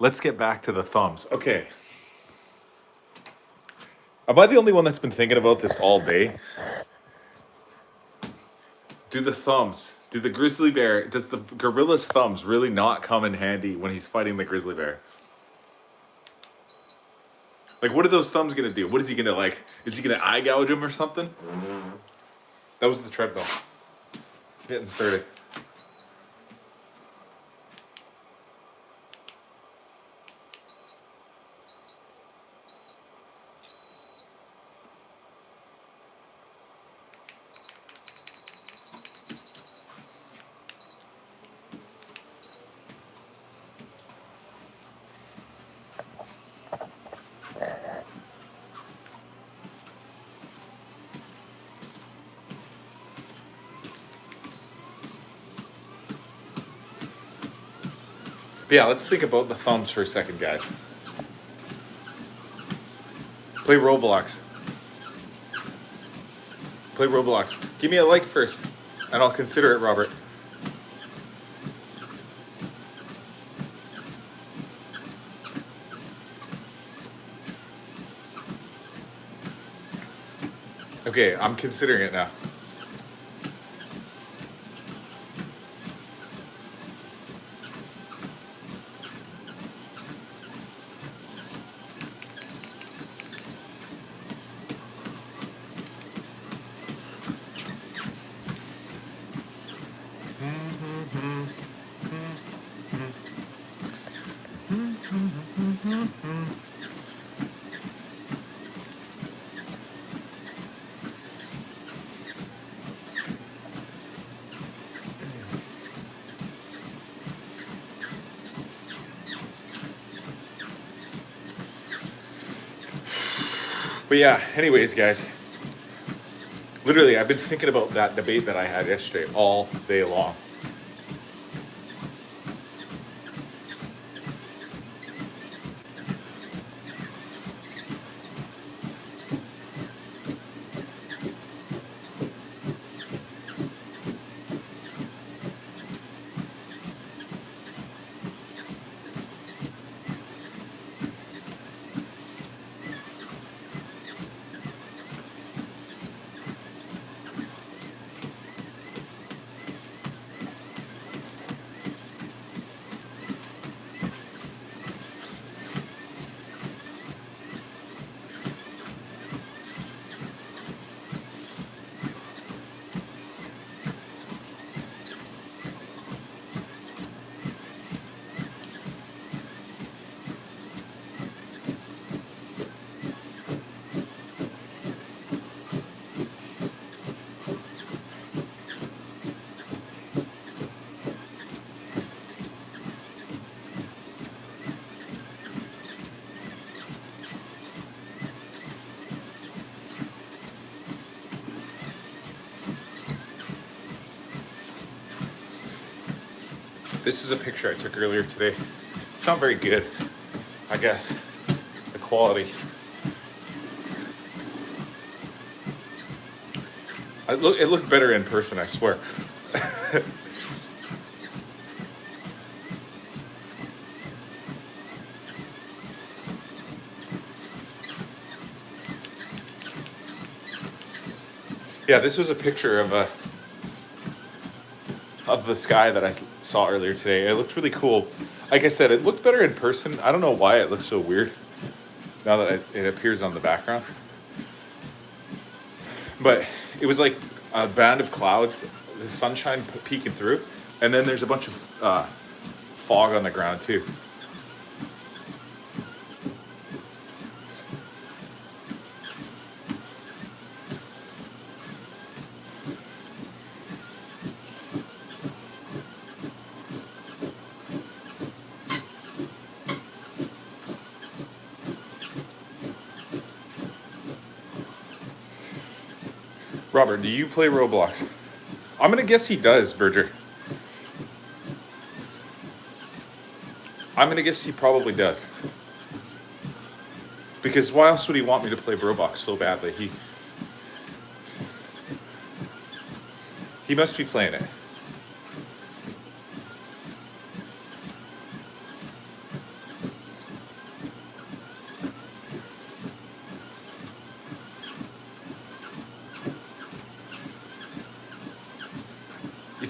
let's get back to the thumbs. Okay. Am I the only one that's been thinking about this all day? Do the grizzly bear, does the gorilla's thumbs really not come in handy when he's fighting the grizzly bear? Like, what are those thumbs gonna do? What is he gonna, like, is he gonna eye gouge him or something? That was the treadmill. Getting started. But yeah, let's think about the thumbs for a second, guys. Play Roblox. Play Roblox. Give me a like first, and I'll consider it, Robert. Okay, I'm considering it now. But yeah, anyways, guys. Literally, I've been thinking about that debate that I had yesterday all day long. This is a picture I took earlier today. It's not very good, I guess, the quality. It looked better in person, I swear. Yeah, this was a picture of the sky that I saw earlier today. It looked really cool. Like I said, it looked better in person. I don't know why it looks so weird now that it appears on the background. But it was like a band of clouds, the sunshine peeking through, and then there's a bunch of fog on the ground too. Robert, do you play Roblox? I'm gonna guess he does, Berger. I'm gonna guess he probably does. Because why else would he want me to play Roblox so badly? He must be playing it.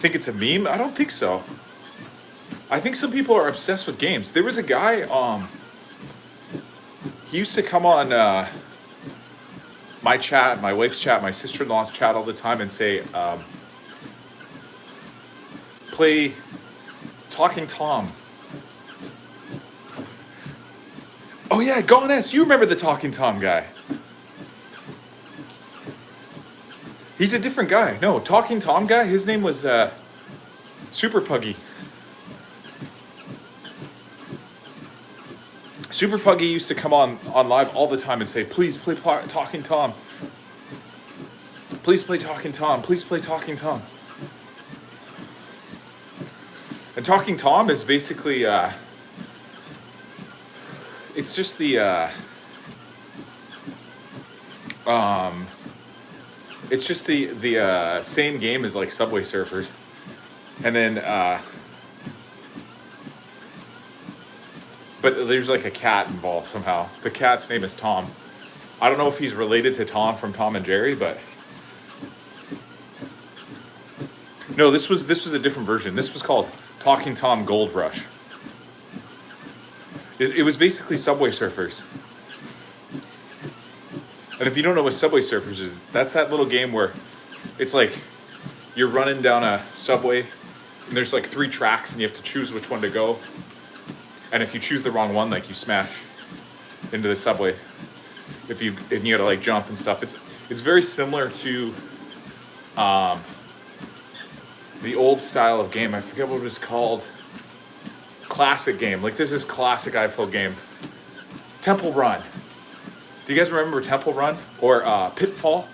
think it's a meme? I don't think so. I think some people are obsessed with games. There was a guy, he used to come on my chat, my wife's chat, my sister-in-law's chat all the time and say, play Talking Tom. Oh yeah, Goness, you remember the Talking Tom guy. He's a different guy. No, Talking Tom guy, his name was Super Puggy. Super Puggy used to come on live all the time and say, please play Talking Tom. Please play Talking Tom. Please play Talking Tom. And Talking Tom is basically, it's just the, it's just the same game as like Subway Surfers. And then, but there's like a cat involved somehow. The cat's name is Tom. I don't know if he's related to Tom from Tom and Jerry, but no, this was a different version. This was called Talking Tom Gold Rush. It was basically Subway Surfers. And if you don't know what Subway Surfers is, that's that little game where it's like you're running down a subway and there's like 3 tracks and you have to choose which one to go. And if you choose the wrong one, like you smash into the subway. And you gotta like jump and stuff. It's very similar to the old style of game. I forget what it was called. Classic game. Like this is classic iPhone game. Temple Run. Do you guys remember Temple Run or Pitfall?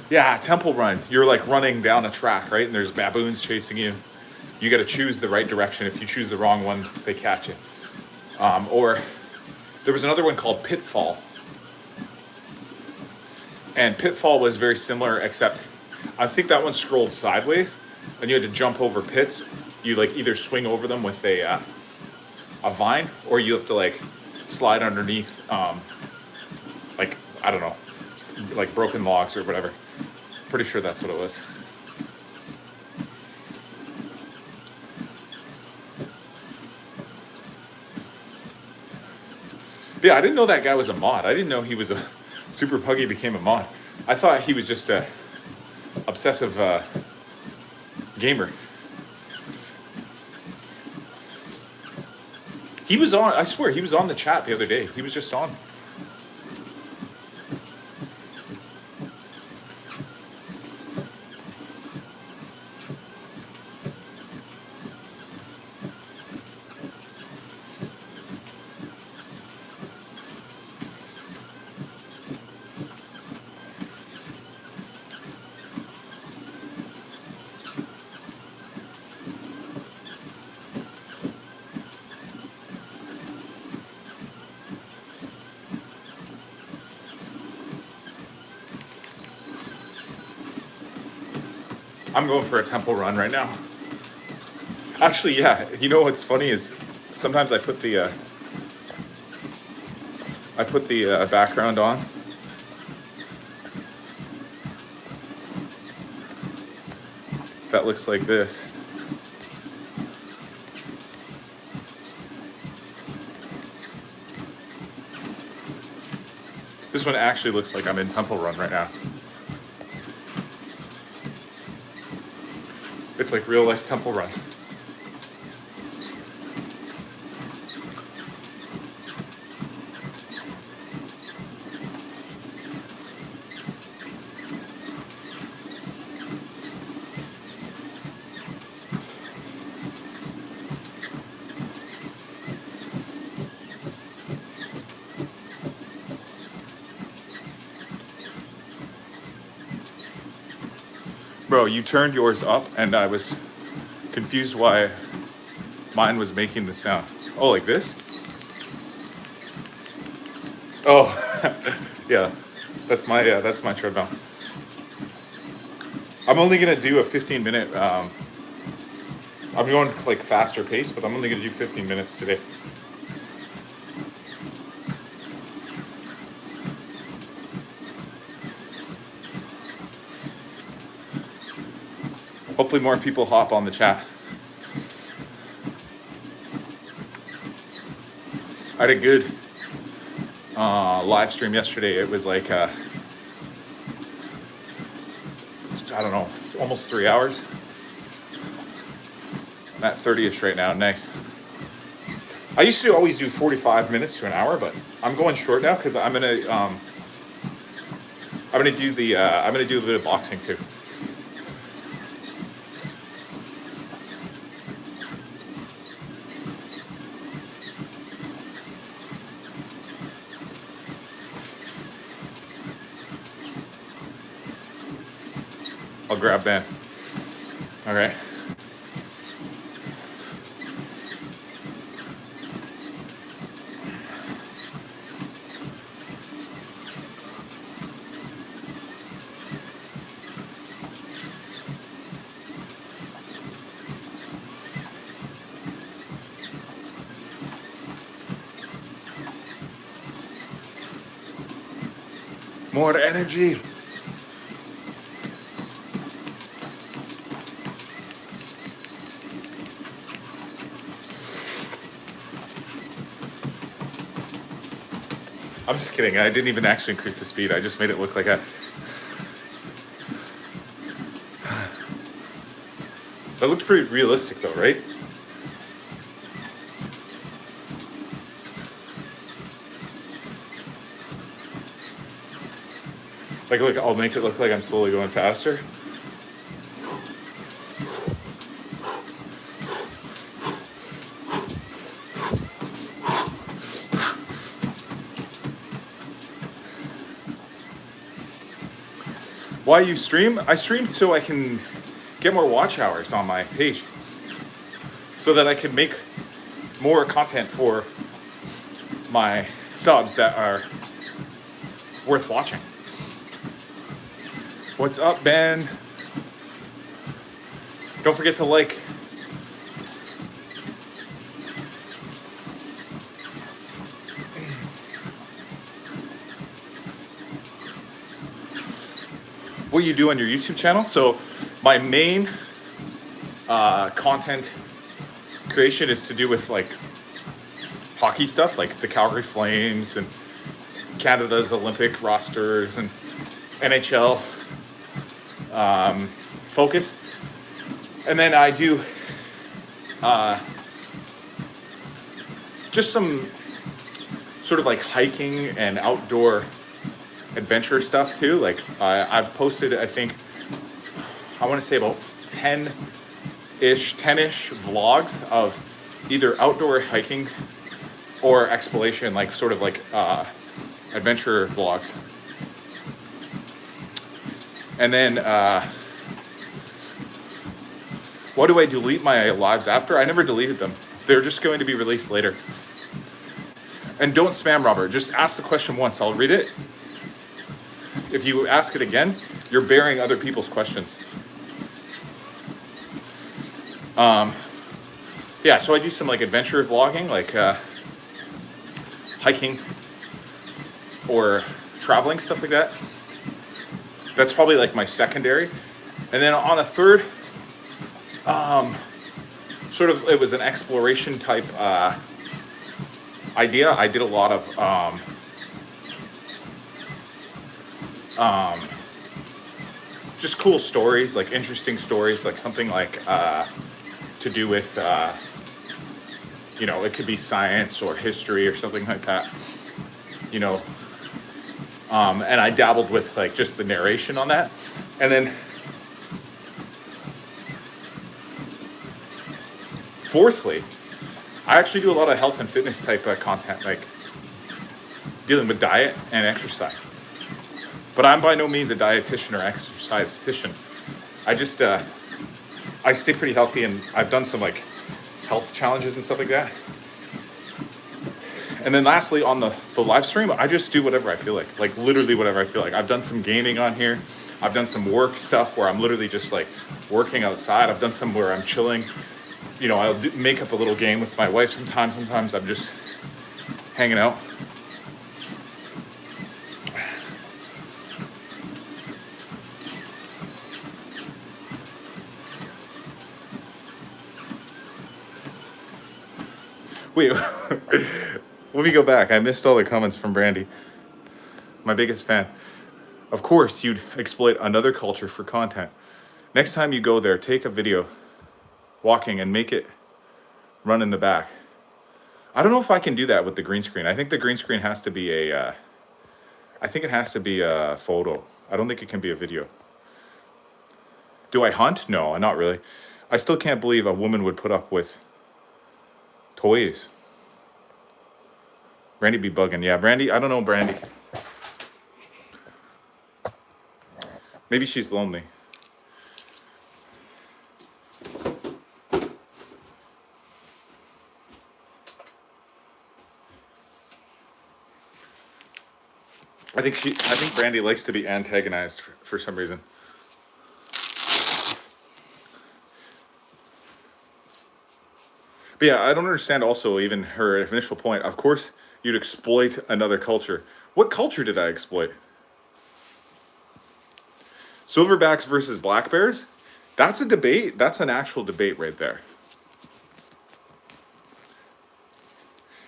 Yeah, Temple Run. You're like running down a track, right? And there's baboons chasing you. You got to choose the right direction. If you choose the wrong one, they catch you. Or there was another one called Pitfall. And Pitfall was very similar, except I think that one scrolled sideways, and you had to jump over pits. You like either swing over them with a vine, or you have to like slide underneath, like I don't know, like broken logs or whatever. Pretty sure that's what it was. Yeah, I didn't know that guy was a mod. I didn't know he was a Super Puggy became a mod. I thought he was just a obsessive gamer. He was on, I swear, he was on the chat the other day. He was just on. I'm going for a temple run right now. Actually, yeah, you know what's funny is sometimes I put the background on. That looks like this. This one actually looks like I'm in Temple Run right now. It's like real life Temple Run. Bro, you turned yours up and I was confused why mine was making the sound. Oh, like this? Oh, yeah, that's my treadmill. I'm only gonna do a 15-minute, I'm going like faster pace, but I'm only gonna do 15 minutes today. Hopefully more people hop on the chat. I had a good live stream yesterday. It was like, I don't know, almost 3 hours. I'm at 30ish right now. Nice. I used to always do 45 minutes to an hour, but I'm going short now because I'm gonna do a bit of boxing too. I'll grab Ben. All right. More energy. I'm just kidding. I didn't even actually increase the speed. I just made it look like a... That looked pretty realistic though, right? Like, look, I'll make it look like I'm slowly going faster. Why you stream? I stream so I can get more watch hours on my page, so that I can make more content for my subs that are worth watching. What's up, Ben? Don't forget to like. What you do on your YouTube channel. So my main content creation is to do with like hockey stuff, like the Calgary Flames and Canada's Olympic rosters and NHL focus. And then I do just some sort of like hiking and outdoor adventure stuff too. Like I've posted, I think, I want to say about 10-ish vlogs of either outdoor hiking or exploration, like sort of like adventure vlogs. And then why do I delete my lives after? I never deleted them. They're just going to be released later. And don't spam Robert. Just ask the question once. I'll read it. If you ask it again, you're bearing other people's questions. Yeah, so I do some like adventure vlogging, like hiking or traveling, stuff like that. That's probably like my secondary. And then on a third, sort of, it was an exploration type idea. I did a lot of just cool stories, like interesting stories, like something like to do with, you know, it could be science or history or something like that, you know. And I dabbled with like just the narration on that. And then fourthly, I actually do a lot of health and fitness type content, like dealing with diet and exercise. But I'm by no means a dietitian or exercise-tician. I just, I stay pretty healthy, and I've done some like health challenges and stuff like that. And then lastly, on the live stream, I just do whatever I feel like literally whatever I feel like. I've done some gaming on here. I've done some work stuff where I'm literally just like working outside. I've done some where I'm chilling. You know, I'll make up a little game with my wife sometimes. Sometimes I'm just hanging out. Wait, let me go back. I missed all the comments from Brandy, my biggest fan. Of course, you'd exploit another culture for content. Next time you go there, take a video walking and make it run in the back. I don't know if I can do that with the green screen. I think the green screen has to be I think it has to be a photo. I don't think it can be a video. Do I hunt? No, not really. I still can't believe a woman would put up with toys. Brandy be bugging. Yeah, Brandy, I don't know Brandy. Maybe she's lonely. I think Brandy likes to be antagonized for some reason. But yeah, I don't understand also even her initial point. Of course, you'd exploit another culture. What culture did I exploit? Silverbacks versus black bears? That's a debate. That's an actual debate right there.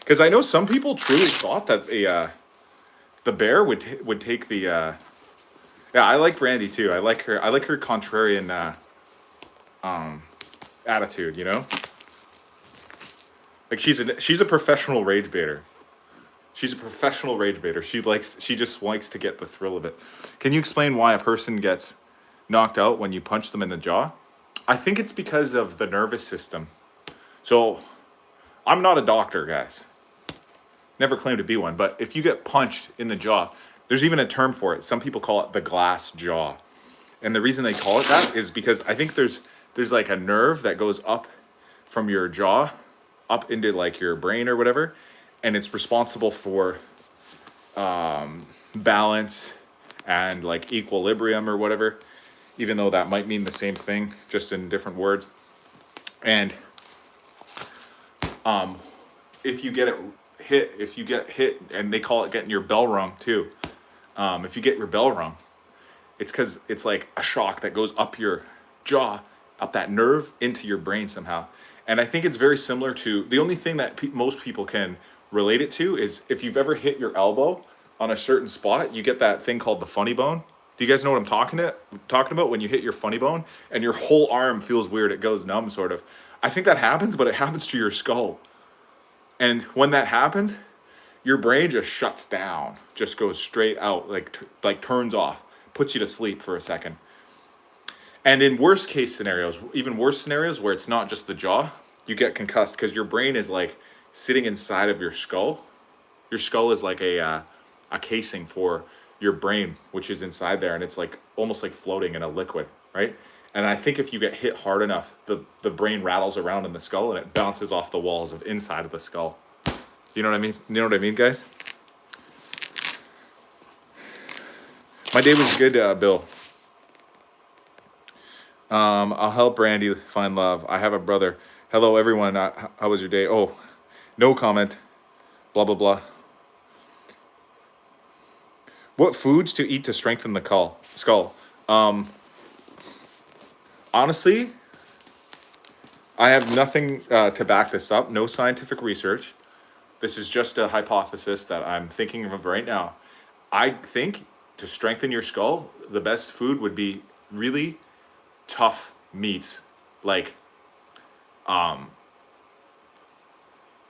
Because I know some people truly thought that the bear would take the. Yeah, I like Brandy too. I like her. I like her contrarian attitude. You know, like she's a professional rage baiter. She's a professional rage baiter. She just likes to get the thrill of it. Can you explain why a person gets knocked out when you punch them in the jaw? I think it's because of the nervous system. So, I'm not a doctor, guys. Never claimed to be one, but if you get punched in the jaw, there's even a term for it. Some people call it the glass jaw. And the reason they call it that is because I think there's like a nerve that goes up from your jaw up into like your brain or whatever, and it's responsible for balance and like equilibrium or whatever, even though that might mean the same thing, just in different words. And if you get hit, and they call it getting your bell rung too. If you get your bell rung, it's because it's like a shock that goes up your jaw, up that nerve into your brain somehow. And I think it's very similar to the only thing that most people can relate it to is if you've ever hit your elbow on a certain spot, you get that thing called the funny bone. Do you guys know what I'm talking about when you hit your funny bone and your whole arm feels weird? It goes numb, sort of. I think that happens, but it happens to your skull. And when that happens, your brain just shuts down, just goes straight out, like turns off, puts you to sleep for a second. And in worst case scenarios, even worse scenarios where it's not just the jaw, you get concussed because your brain is like sitting inside of your skull. Your skull is like a casing for your brain, which is inside there, and it's like almost like floating in a liquid, right? And I think if you get hit hard enough, the brain rattles around in the skull and it bounces off the walls of inside of the skull. You know what I mean? You know what I mean, guys? My day was good, Bill. I'll help Brandy find love. I have a brother. Hello, everyone. How was your day? Oh, no comment. Blah, blah, blah. What foods to eat to strengthen the skull? Honestly, I have nothing to back this up. No scientific research. This is just a hypothesis that I'm thinking of right now. I think to strengthen your skull, the best food would be really tough meats, like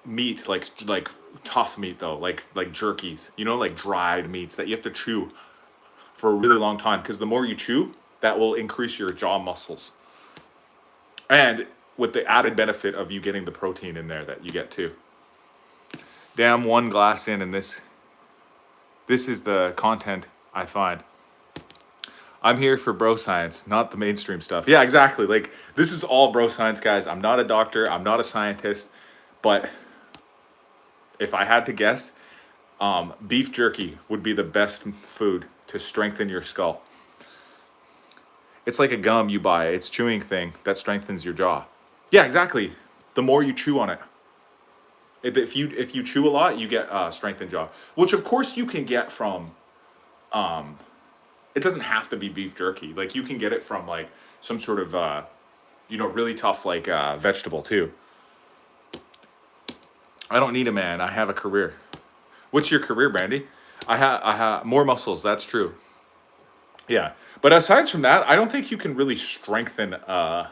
meat, like tough meat though, like jerkies. You know, like dried meats that you have to chew for a really long time. Because the more you chew, that will increase your jaw muscles, and with the added benefit of you getting the protein in there that you get too. Damn, one glass in, and this is the content I find. I'm here for bro science, not the mainstream stuff. Yeah, exactly. Like, this is all bro science, guys. I'm not a doctor. I'm not a scientist. But if I had to guess, beef jerky would be the best food to strengthen your skull. It's like a gum you buy. It's chewing thing that strengthens your jaw. Yeah, exactly. The more you chew on it. If you chew a lot, you get strengthened jaw, which of course you can get from. It doesn't have to be beef jerky. Like, you can get it from like some sort of really tough like vegetable too. I don't need a man. I have a career. What's your career, Brandy? I have more muscles. That's true. Yeah, but aside from that, I don't think you can really strengthen a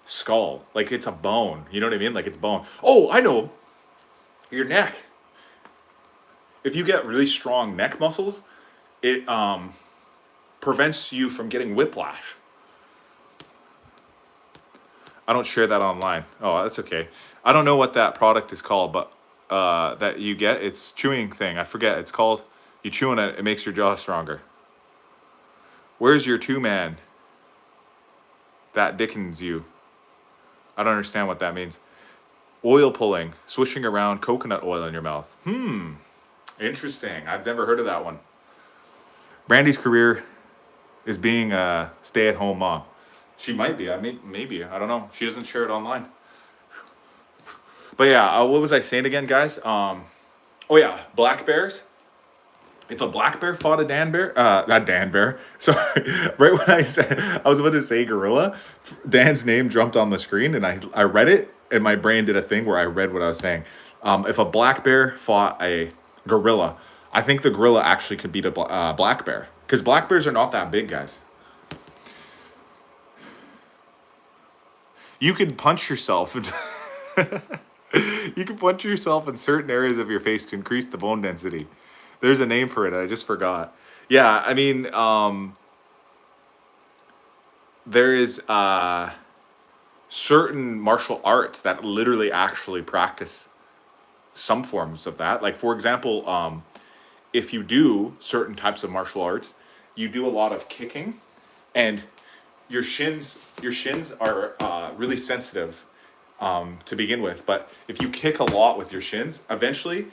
skull. Like it's a bone. You know what I mean? Like it's bone. Oh, I know. Your neck. If you get really strong neck muscles, it prevents you from getting whiplash. I don't share that online. Oh, that's okay. I don't know what that product is called, but that you get, it's chewing thing. I forget. It's called. You chew on it, it makes your jaw stronger. Where's your two man? That Dickens you. I don't understand what that means. Oil pulling, swishing around coconut oil in your mouth. Interesting. I've never heard of that one. Brandy's career is being a stay-at-home mom. She might be. I mean, maybe. I don't know. She doesn't share it online. But yeah, what was I saying again, guys? Oh yeah, black bears. If a black bear fought a Dan bear, not Dan bear. Sorry, right when I was about to say gorilla, Dan's name jumped on the screen, and I read it, and my brain did a thing where I read what I was saying. If a black bear fought a gorilla, I think the gorilla actually could beat a black bear because black bears are not that big, guys. You could punch yourself. You can punch yourself in certain areas of your face to increase the bone density. There's a name for it. I just forgot. Yeah, I mean, there is certain martial arts that literally actually practice some forms of that. Like, for example, if you do certain types of martial arts, you do a lot of kicking, and your shins are really sensitive to begin with. But if you kick a lot with your shins, eventually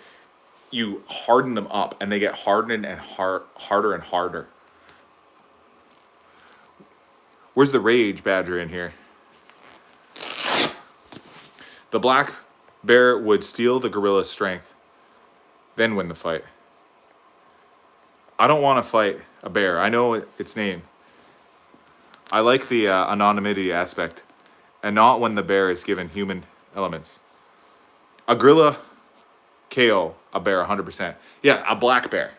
you harden them up, and they get hardened and harder and harder. Where's the rage badger in here? The black bear would steal the gorilla's strength, then win the fight. I don't want to fight a bear. I know its name. I like the anonymity aspect, and not when the bear is given human elements. A gorilla KO a bear 100%. Yeah, a black bear.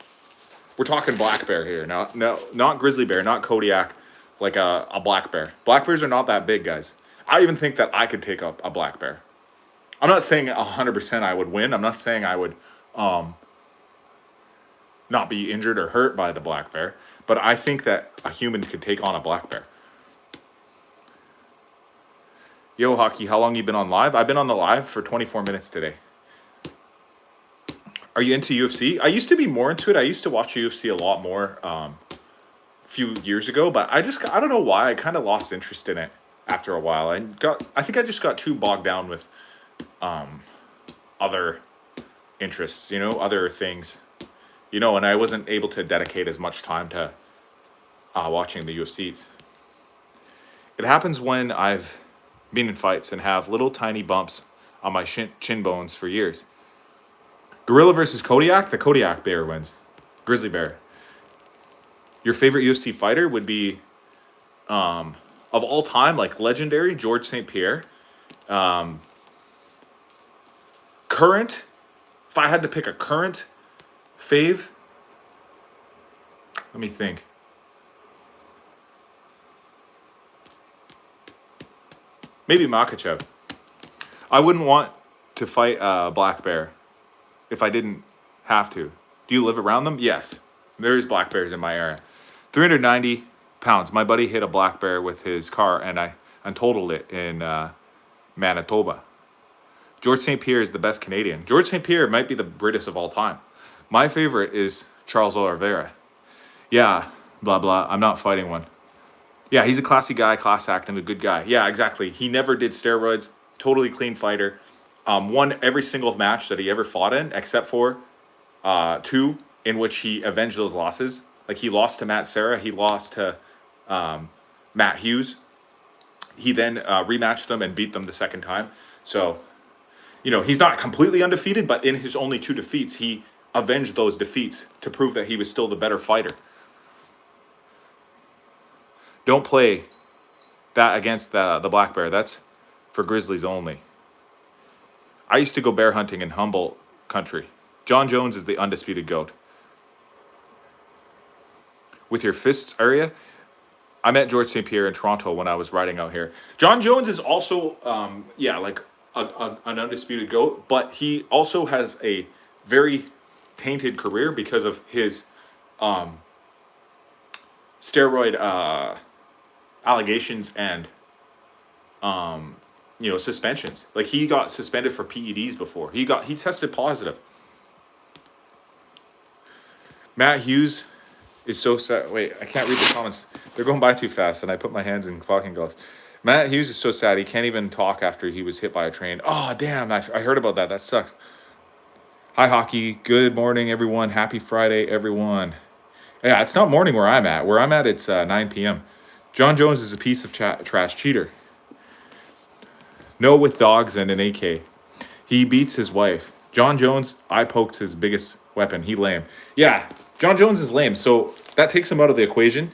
We're talking black bear here. No, not grizzly bear, not Kodiak, like a black bear. Black bears are not that big, guys. I even think that I could take up a black bear. I'm not saying 100% I would win. I'm not saying I would not be injured or hurt by the black bear. But I think that a human could take on a black bear. Yo, Hockey, how long you been on live? I've been on the live for 24 minutes today. Are you into UFC? I used to be more into it. I used to watch UFC a lot more a few years ago, but I don't know why. I kind of lost interest in it after a while. I think I just got too bogged down with other interests, other things, and I wasn't able to dedicate as much time to watching the UFCs. It happens when I've been in fights and have little tiny bumps on my chin bones for years. Gorilla versus Kodiak, the Kodiak bear wins. Grizzly bear. Your favorite UFC fighter would be, of all time, like legendary, George St. Pierre. Current, if I had to pick a current fave, let me think. Maybe Makachev. I wouldn't want to fight a black bear if I didn't have to. Do you live around them? Yes. There's black bears in my area. 390 pounds. My buddy hit a black bear with his car, and I untotaled it in Manitoba. George St. Pierre is the best Canadian. George St. Pierre might be the greatest of all time. My favorite is Charles Oliveira. Yeah, blah, blah. I'm not fighting one. Yeah, he's a classy guy, class act, and a good guy. Yeah, exactly. He never did steroids. Totally clean fighter. Won every single match that he ever fought in, except for 2 in which he avenged those losses. Like, he lost to Matt Serra. He lost to Matt Hughes. He then rematched them and beat them the second time. So, he's not completely undefeated, but in his only 2 defeats, he avenged those defeats to prove that he was still the better fighter. Don't play that against the black bear. That's for grizzlies only. I used to go bear hunting in Humboldt country. John Jones is the undisputed GOAT. With your fists area, I met George St. Pierre in Toronto when I was riding out here. John Jones is also, like an undisputed GOAT, but he also has a very tainted career because of his steroid allegations and suspensions. Like, he got suspended for PEDs before. He tested positive. Matt Hughes is so sad. Wait, I can't read the comments. They're going by too fast, and I put my hands in fucking gloves. Matt Hughes is so sad. He can't even talk after he was hit by a train. Oh, damn. I heard about that. That sucks. Hi, hockey. Good morning, everyone. Happy Friday, everyone. Yeah, it's not morning where I'm at. Where I'm at, it's 9 p.m. John Jones is a piece of trash cheater. No with dogs and an AK. He beats his wife. John Jones, I poked his biggest weapon. He lame. Yeah, John Jones is lame. So that takes him out of the equation.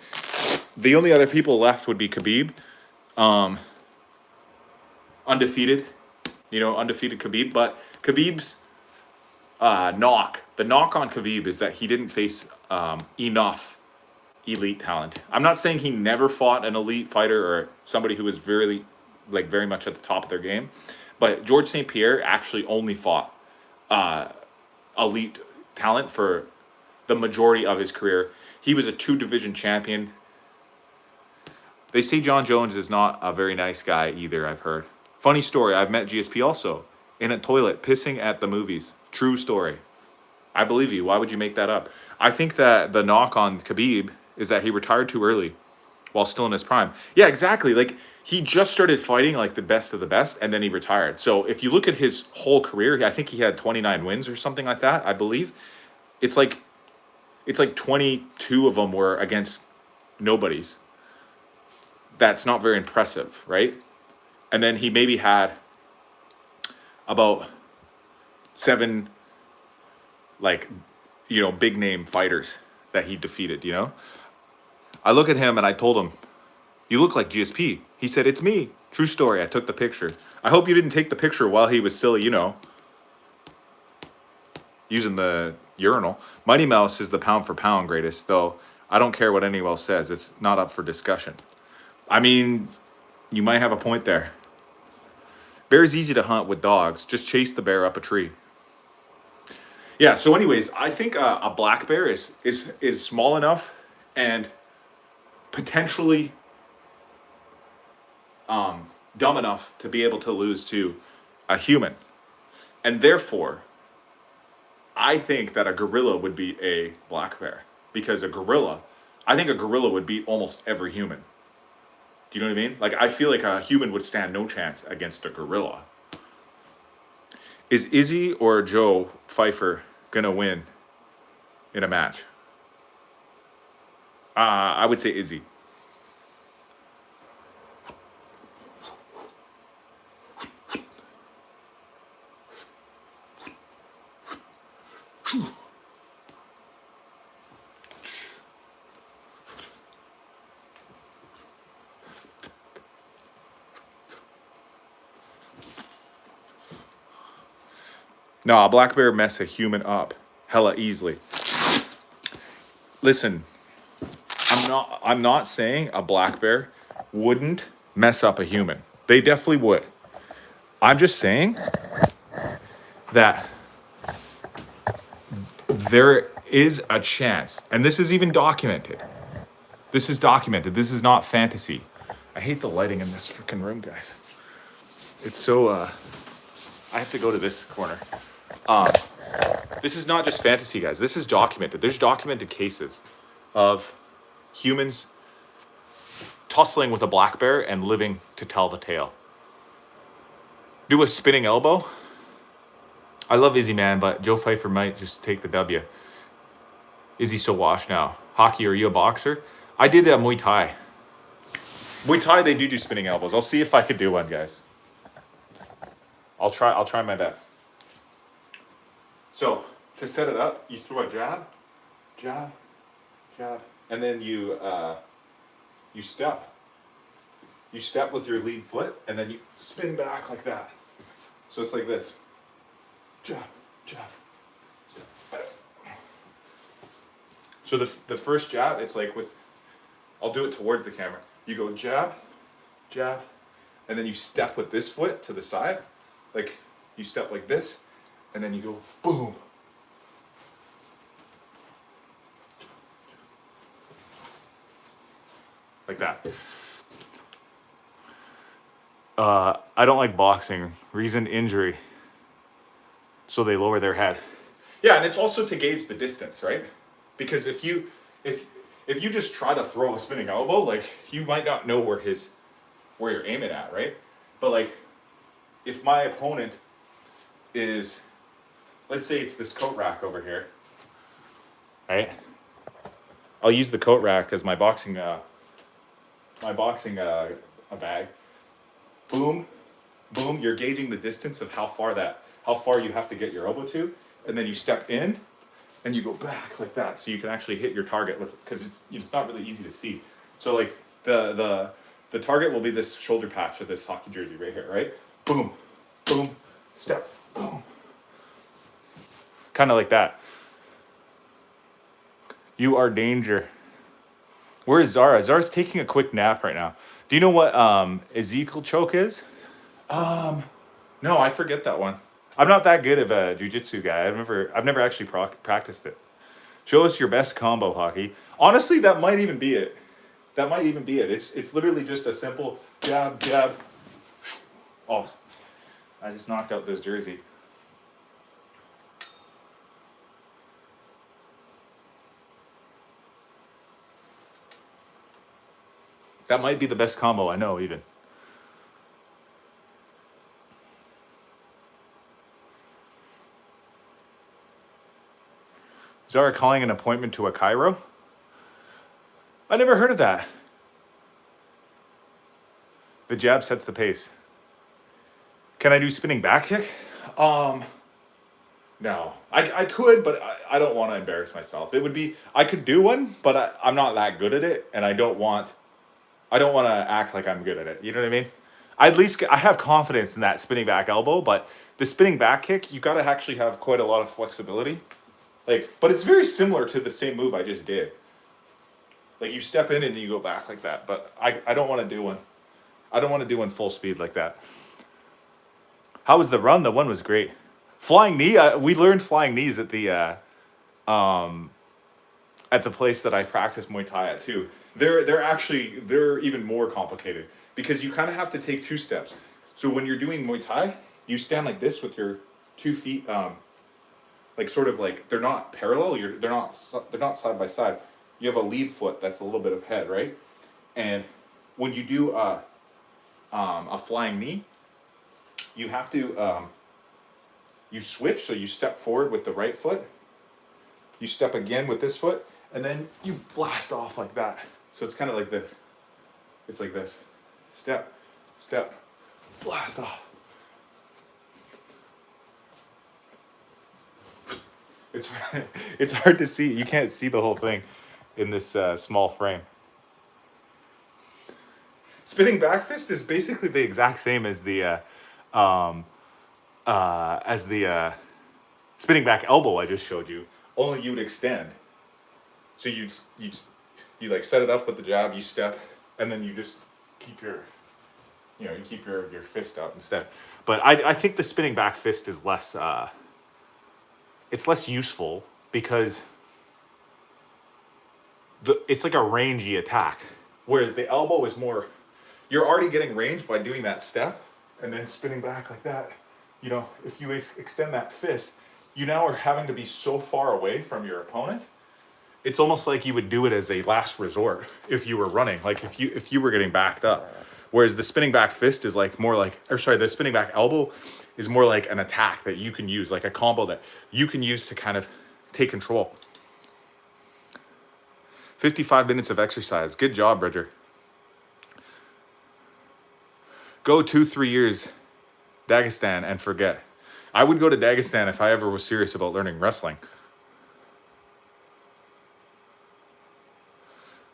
The only other people left would be Khabib. Undefeated. Undefeated Khabib. But Khabib's the knock on Khabib is that he didn't face enough elite talent. I'm not saying he never fought an elite fighter or somebody who was very much at the top of their game, but George St. Pierre actually only fought elite talent for the majority of his career. He was a 2-division champion. They say John Jones is not a very nice guy either, I've heard. Funny story, I've met GSP also in a toilet pissing at the movies. True story. I believe you. Why would you make that up? I think that the knock on Khabib is that he retired too early while still in his prime. Yeah, exactly. Like, he just started fighting like the best of the best, and then he retired. So if you look at his whole career, I think he had 29 wins or something like that, I believe. It's like 22 of them were against nobodies. That's not very impressive, right? And then he maybe had about 7 big name fighters that he defeated, I look at him and I told him, "You look like GSP." He said, "It's me." True story. I took the picture. I hope you didn't take the picture while he was still, using the urinal. Mighty Mouse is the pound for pound greatest, though I don't care what anyone else says. It's not up for discussion. I mean, you might have a point there. Bear's easy to hunt with dogs. Just chase the bear up a tree. Yeah, so anyways, I think a black bear is small enough and potentially dumb enough to be able to lose to a human. And therefore, I think that a gorilla would beat a black bear. Because I think a gorilla would beat almost every human. Do you know what I mean? Like, I feel like a human would stand no chance against a gorilla. Is Izzy or Joe Pfeiffer gonna win in a match? I would say Izzy. No, a black bear mess a human up hella easily. Listen, I'm not saying a black bear wouldn't mess up a human. They definitely would. I'm just saying that there is a chance, and this is even documented. This is documented. This is not fantasy. I hate the lighting in this freaking room, guys. It's so, I have to go to this corner. This is not just fantasy, guys. This is documented. There's documented cases of humans tussling with a black bear and living to tell the tale. Do a spinning elbow. I love Izzy, man, but Joe Pfeiffer might just take the W. Izzy's so washed now. Hockey, are you a boxer? I did Muay Thai. Muay Thai, they do spinning elbows. I'll see if I could do one, guys. I'll try my best. So, to set it up, you throw a jab, jab, jab, and then you step. You step with your lead foot, and then you spin back like that. So it's like this. jab, jab, step. So the first jab, it's like with, I'll do it towards the camera. You go jab, jab, and then you step with this foot to the side. Like you step like this, and then you go boom. Like that. I don't like boxing. Reason injury. So they lower their head. Yeah, and it's also to gauge the distance, right? Because if you just try to throw a spinning elbow, like you might not know where you're aiming at, right? But like if my opponent is, let's say it's this coat rack over here, right? I'll use the coat rack as my boxing bag. Boom, boom. You're gauging the distance of how far you have to get your elbow to, and then you step in, and you go back like that, so you can actually hit your target with, because it's not really easy to see. So like the target will be this shoulder patch of this hockey jersey right here, right? Boom, boom, step, boom. Kind of like that. You are danger. Where is Zara? Zara's taking a quick nap right now. Do you know what Ezekiel choke is? No, I forget that one. I'm not that good of a jiu-jitsu guy. I've never actually practiced it. Show us your best combo, Hockey. Honestly, that might even be it. It's literally just a simple jab, jab. Oh, I just knocked out this jersey. That might be the best combo I know, even. Zara calling an appointment to a chiro? I never heard of that. The jab sets the pace. Can I do spinning back kick? No. I could, but I don't want to embarrass myself. I could do one, but I'm not that good at it, and I don't want to act like I'm good at it. You know what I mean? I have confidence in that spinning back elbow, but the spinning back kick, you got to actually have quite a lot of flexibility. But it's very similar to the same move I just did. Like you step in and you go back like that, but I don't want to do one. I don't want to do one full speed like that. How was the run? The one was great. Flying knee. We learned flying knees at the place that I practice Muay Thai at too. They're even more complicated because you kind of have to take two steps. So when you're doing Muay Thai, you stand like this with your 2 feet, like sort of like they're not parallel. They're not side by side. You have a lead foot that's a little bit of head, right? And when you do a flying knee, you have to you switch. So you step forward with the right foot. You step again with this foot, and then you blast off like that. So it's kind of like this. It's like this. Step, step, blast off. It's hard to see. You can't see the whole thing in this small frame. Spinning back fist is basically the exact same as the spinning back elbow I just showed you. Only you would extend. So you like set it up with the jab, you step, and then you just keep your fist out instead. But I think the spinning back fist is less it's less useful because it's like a rangy attack. Whereas the elbow is more, you're already getting range by doing that step and then spinning back like that. You know, if you extend that fist, you now are having to be so far away from your opponent. It's almost like you would do it as a last resort if you were running, like if you were getting backed up. Whereas the spinning back fist is like more like, the spinning back elbow is more like an attack that you can use, like a combo that you can use to kind of take control. 55 minutes of exercise. Good job, Bridger. Go 2-3 years Dagestan and forget. I would go to Dagestan if I ever was serious about learning wrestling.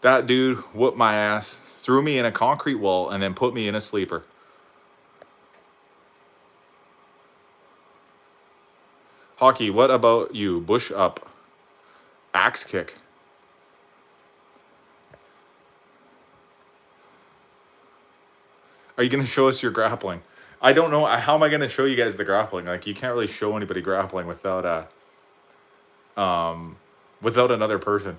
That dude whooped my ass, threw me in a concrete wall, and then put me in a sleeper. Hockey, what about you? Bush up. Axe kick. Are you going to show us your grappling? I don't know. How am I going to show you guys the grappling? Like, you can't really show anybody grappling without without another person.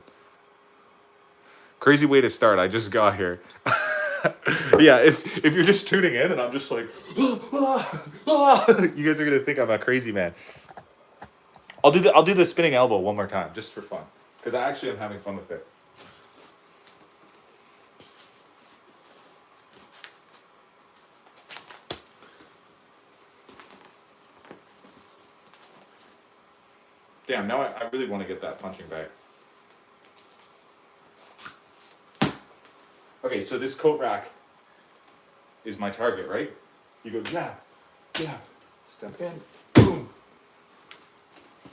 Crazy way to start. I just got here. Yeah, if you're just tuning in and I'm just like, you guys are gonna think I'm a crazy man. I'll do the spinning elbow one more time just for fun because I actually am having fun with it. Damn, now I really want to get that punching bag. Okay, so this coat rack is my target, right? You go jab, jab, step in, boom.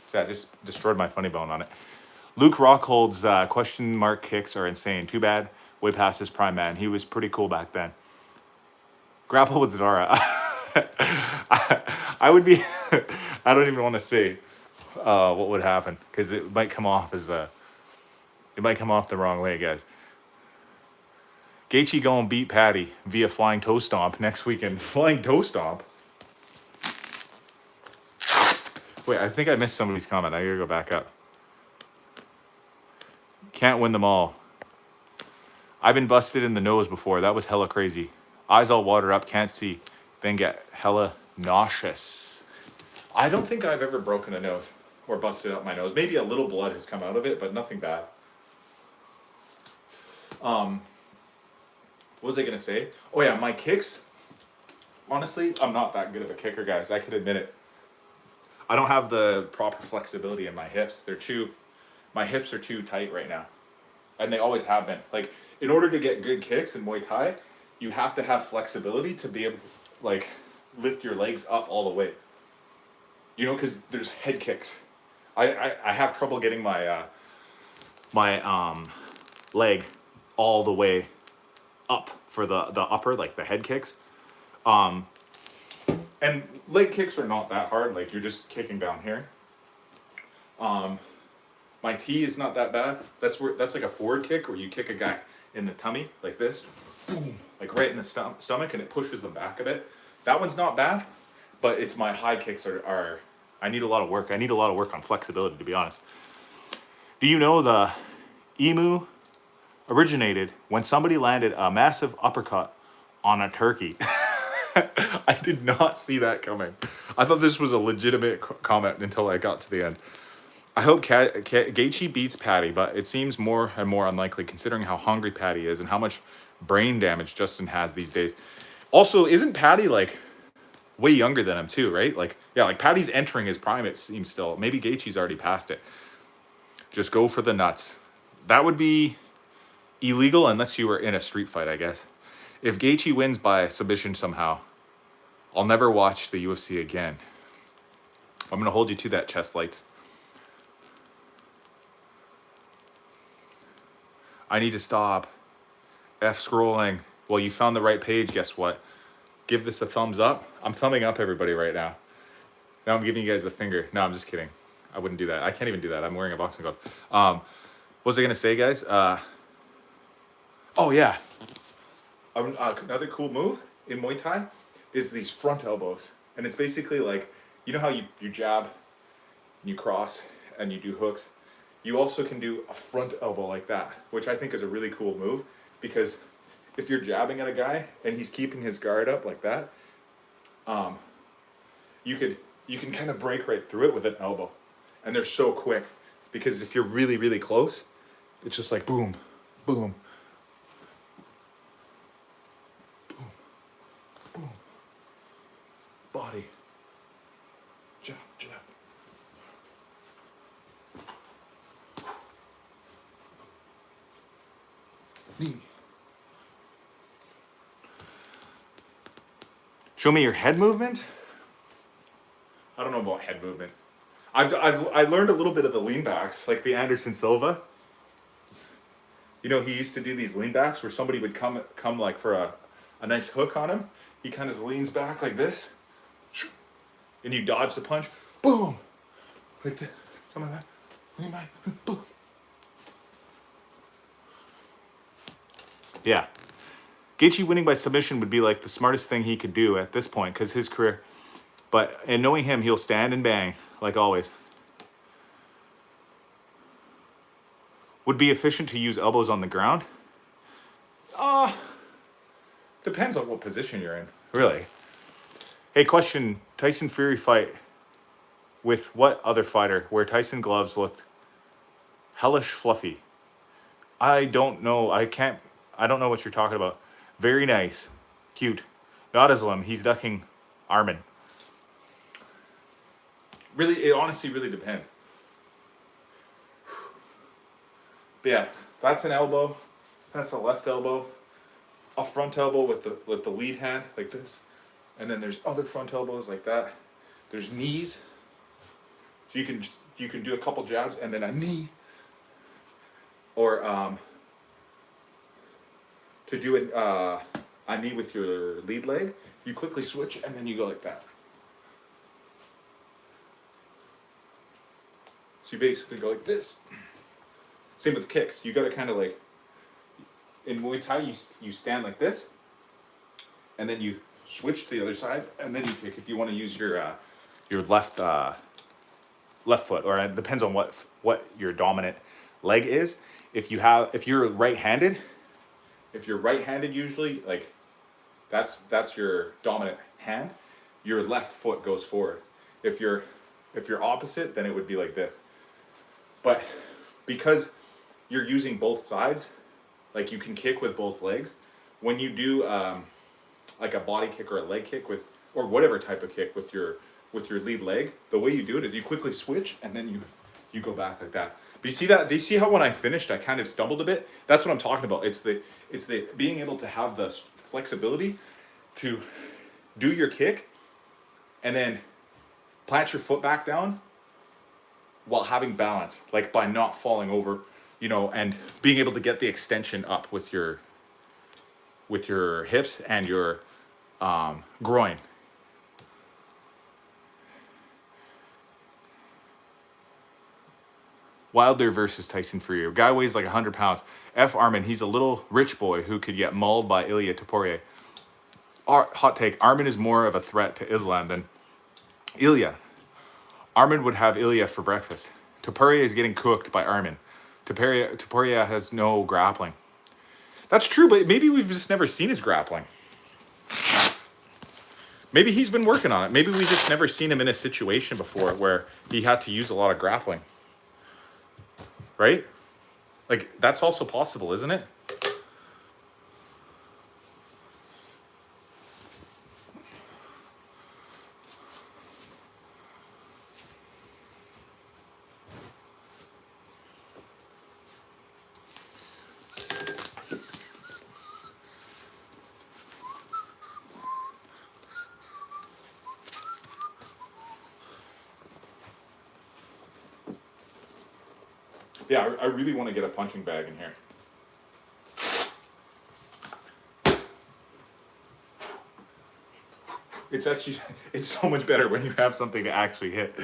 So that just destroyed my funny bone on it. Luke Rockhold's question mark kicks are insane. Too bad, way past his prime, man. He was pretty cool back then. Grapple with Zara. I would be, I don't even want to say what would happen because it might come off as it might come off the wrong way, guys. Gaethje going beat Patty via flying toe stomp next weekend. Flying toe stomp? Wait, I think I missed somebody's comment. I gotta go back up. Can't win them all. I've been busted in the nose before. That was hella crazy. Eyes all water up, can't see. Then get hella nauseous. I don't think I've ever broken a nose or busted up my nose. Maybe a little blood has come out of it, but nothing bad. What was I gonna say? Oh yeah, my kicks. Honestly, I'm not that good of a kicker, guys. I could admit it. I don't have the proper flexibility in my hips. My hips are too tight right now. And they always have been. Like, in order to get good kicks in Muay Thai, you have to have flexibility to be able to, like, lift your legs up all the way. You know, because there's head kicks. I have trouble getting my leg all the way up for the upper, like the head kicks. And leg kicks are not that hard. Like, you're just kicking down here. My T is not that bad. That's like a forward kick where you kick a guy in the tummy like this, boom, like right in the stomach, and it pushes them back a bit. That one's not bad, but it's my high kicks are I need a lot of work. I need a lot of work on flexibility, to be honest. Do you know the emu originated when somebody landed a massive uppercut on a turkey? I did not see that coming. I thought this was a legitimate comment until I got to the end. I hope Gaethje beats Patty, but it seems more and more unlikely considering how hungry Patty is and how much brain damage Justin has these days. Also, isn't Patty like way younger than him too, right? Like, yeah, like Patty's entering his prime, it seems still. Maybe Gaethje's already past it. Just go for the nuts. That would be illegal unless you were in a street fight, I guess. If Gaethje wins by submission somehow, I'll never watch the UFC again. I'm going to hold you to that, chest lights. I need to stop. F scrolling. Well, you found the right page. Guess what? Give this a thumbs up. I'm thumbing up everybody right now. Now I'm giving you guys the finger. No, I'm just kidding. I wouldn't do that. I can't even do that. I'm wearing a boxing glove. What was I going to say, guys? Oh, yeah. Another cool move in Muay Thai is these front elbows. And it's basically like, you know how you jab, and you cross, and you do hooks? You also can do a front elbow like that, which I think is a really cool move, because if you're jabbing at a guy and he's keeping his guard up like that, you can kind of break right through it with an elbow. And they're so quick, because if you're really, really close, it's just like boom, boom, boom, boom, body, jab, jab. Knee. Show me your head movement? I don't know about head movement. I learned a little bit of the lean backs, like the Anderson Silva. You know, he used to do these lean backs where somebody would come like for a nice hook on him. He kind of leans back like this, and you dodge the punch. Boom, Like this. Come on, man. Come on. Boom. Yeah. Gaethje winning by submission would be like the smartest thing he could do at this point because his career. But, and knowing him, he'll stand and bang, like always. Would be efficient to use elbows on the ground? Depends on what position you're in, really. Hey, question. Tyson Fury fight with what other fighter where Tyson gloves looked hellish fluffy? I don't know. I don't know what you're talking about. Very nice. Cute. Not Islam. He's ducking Arman. Really, it honestly really depends. But yeah, that's an elbow. That's a left elbow. A front elbow with the lead hand like this. And then there's other front elbows like that. There's knees. So you can do a couple jabs and then a knee. Or to do a knee with your lead leg, you quickly switch and then you go like that. So you basically go like this. Same with kicks. You got to kind of like, in Muay Thai, you stand like this, and then you switch to the other side, and then you kick if you want to use your left foot, or it depends on what your dominant leg is. If you're right-handed, usually like that's your dominant hand. Your left foot goes forward. If you're opposite, then it would be like this. But because you're using both sides, like you can kick with both legs. When you do like a body kick or a leg kick or whatever type of kick with your lead leg, the way you do it is you quickly switch and then you go back like that. But you see that? Do you see how when I finished I kind of stumbled a bit? That's what I'm talking about. It's the being able to have the flexibility to do your kick and then plant your foot back down while having balance, like by not falling over, and being able to get the extension up with your hips and your groin. Wilder versus Tyson Fury. A guy weighs like 100 pounds. F. Arman, he's a little rich boy who could get mauled by Ilia Topuria. Hot take, Arman is more of a threat to Islam than Ilia. Arman would have Ilia for breakfast. Topuria is getting cooked by Arman. Topuria has no grappling. That's true, but maybe we've just never seen his grappling. Maybe he's been working on it. Maybe we've just never seen him in a situation before where he had to use a lot of grappling. Right? Like, that's also possible, isn't it? Yeah, I really want to get a punching bag in here. It's so much better when you have something to actually hit.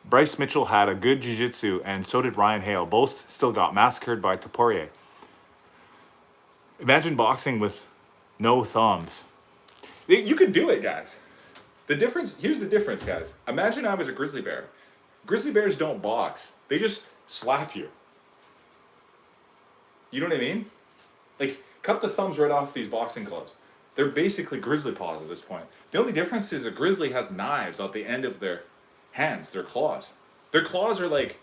Bryce Mitchell had a good jiu-jitsu, and so did Ryan Hale. Both still got massacred by Topuria. Imagine boxing with no thumbs. You can do it, guys. Here's the difference, guys. Imagine I was a grizzly bear. Grizzly bears don't box. They just slap you. You know what I mean? Like, cut the thumbs right off these boxing gloves. They're basically grizzly paws at this point. The only difference is a grizzly has knives at the end of their hands, their claws. Their claws are like,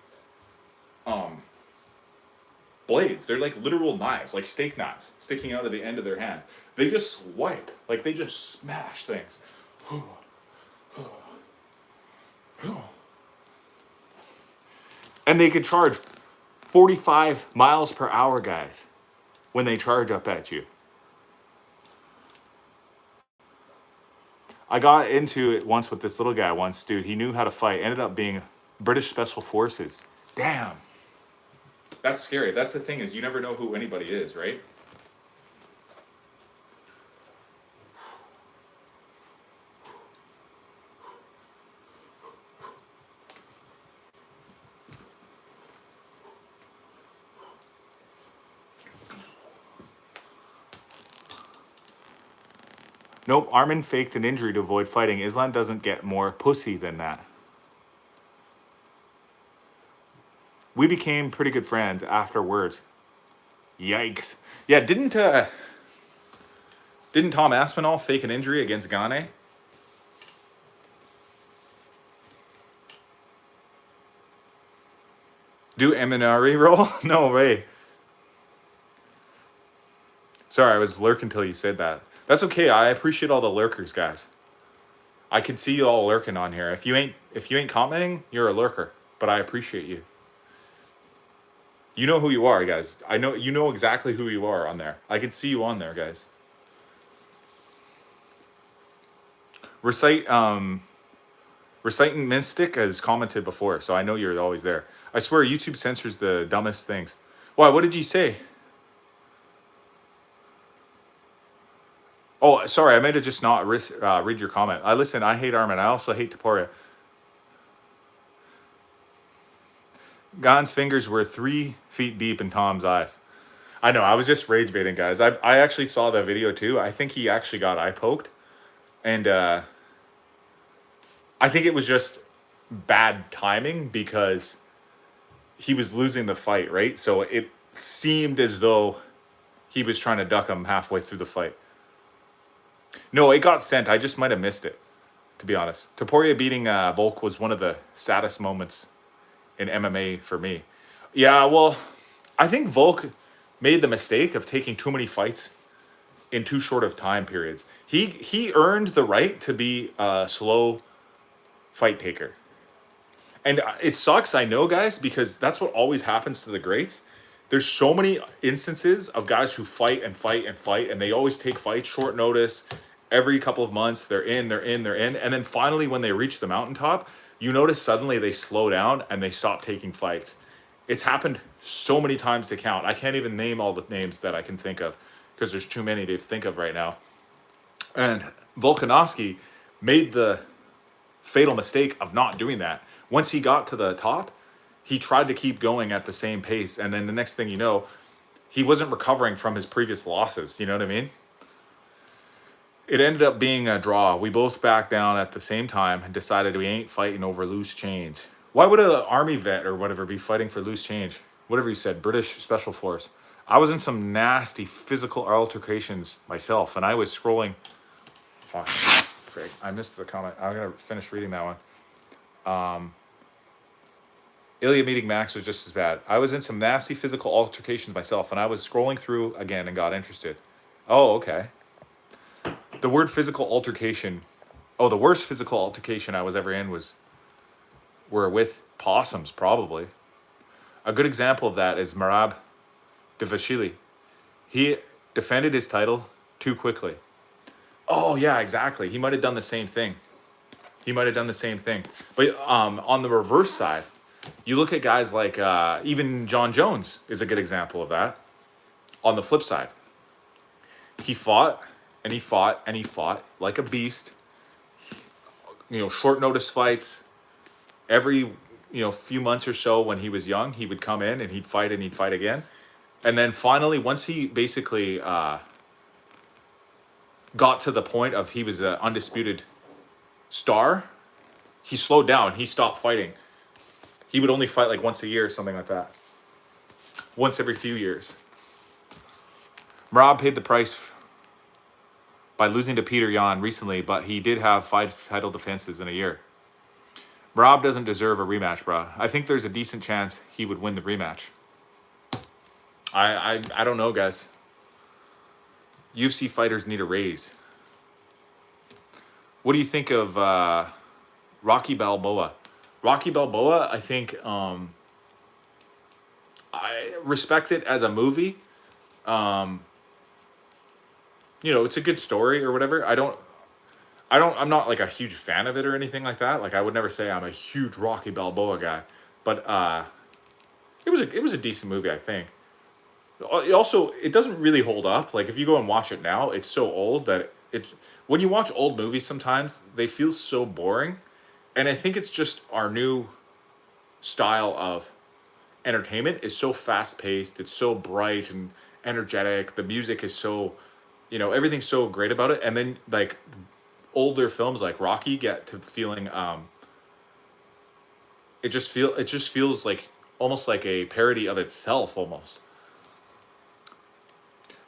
blades. They're like literal knives, like steak knives, sticking out of the end of their hands. They just swipe, like they just smash things. And they could charge 45 miles per hour, guys, when they charge up at you. I got into it once with this little guy once, dude. He knew how to fight. Ended up being British Special Forces. Damn. That's scary. That's the thing is you never know who anybody is, right? Nope, Armin faked an injury to avoid fighting. Islam doesn't get more pussy than that. We became pretty good friends afterwards. Yikes. Yeah, didn't Tom Aspinall fake an injury against Gane? Do Eminari roll? No way. Sorry, I was lurking until you said that. That's okay. I appreciate all the lurkers, guys. I can see you all lurking on here. If you ain't commenting, you're a lurker. But I appreciate you. You know who you are, guys. I know you know exactly who you are on there. I can see you on there, guys. Reciting Mystic has commented before, so I know you're always there. I swear YouTube censors the dumbest things. Why? What did you say? Oh, sorry. I meant to just not read your comment. Listen, I hate Armin. I also hate Taporia. Gane's fingers were 3 feet deep in Tom's eyes. I know. I was just rage baiting, guys. I actually saw the video too. I think he actually got eye poked. And I think it was just bad timing because he was losing the fight, right? So it seemed as though he was trying to duck him halfway through the fight. No, it got sent. I just might have missed it, to be honest. Taporia beating Volk was one of the saddest moments in MMA for me. Yeah, well, I think Volk made the mistake of taking too many fights in too short of time periods. He earned the right to be a slow fight taker. And it sucks, I know, guys, because that's what always happens to the greats. There's so many instances of guys who fight and fight and fight, and they always take fights short notice. Every couple of months, they're in. And then finally, when they reach the mountaintop, you notice suddenly they slow down and they stop taking fights. It's happened so many times to count. I can't even name all the names that I can think of because there's too many to think of right now. And Volkanovski made the fatal mistake of not doing that. Once he got to the top, he tried to keep going at the same pace. And then the next thing you know, he wasn't recovering from his previous losses. You know what I mean? It ended up being a draw. We both backed down at the same time and decided we ain't fighting over loose change. Why would an army vet or whatever be fighting for loose change? Whatever you said, British Special Force. I was in some nasty physical altercations myself, and I was scrolling. Fuck, frig. I missed the comment. I'm gonna finish reading that one. Ilya meeting Max was just as bad. I was in some nasty physical altercations myself, and I was scrolling through again and got interested. Oh, okay. The word physical altercation. Oh, the worst physical altercation I was ever in were with possums, probably. A good example of that is Merab Dvalishvili. He defended his title too quickly. Oh, yeah, exactly. He might have done the same thing. But on the reverse side, you look at guys like even John Jones is a good example of that. On the flip side, he fought and he fought and he fought like a beast. You know, short notice fights. Every few months or so when he was young, he would come in and he'd fight again. And then finally, once he basically got to the point of he was an undisputed star, he slowed down. He stopped fighting. He would only fight like once a year or something like that. Once every few years. Merab paid the price by losing to Peter Yan recently, but he did have 5 title defenses in a year. Merab doesn't deserve a rematch, bruh. I think there's a decent chance he would win the rematch. I don't know, guys. UFC fighters need a raise. What do you think of Rocky Balboa? Rocky Balboa, I think I respect it as a movie. It's a good story or whatever. I'm not like a huge fan of it or anything like that. Like I would never say I'm a huge Rocky Balboa guy, but it was a decent movie, I think. It doesn't really hold up. Like if you go and watch it now, it's so old that it's when you watch old movies sometimes they feel so boring. And I think it's just our new style of entertainment is so fast paced, it's so bright and energetic. The music is so, everything's so great about it. And then like older films like Rocky get to feeling it just feels like almost like a parody of itself almost.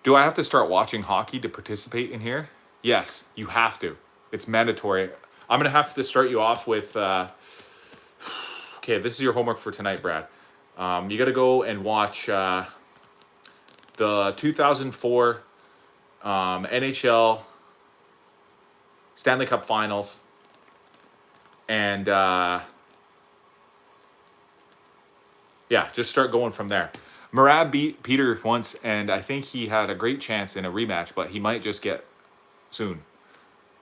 Do I have to start watching hockey to participate in here? Yes, you have to. It's mandatory. I'm gonna have to start you off with. Okay, this is your homework for tonight, Brad. You got to go and watch the 2004 NHL Stanley Cup Finals, and yeah, just start going from there. Marab beat Peter once, and I think he had a great chance in a rematch, but he might just get soon.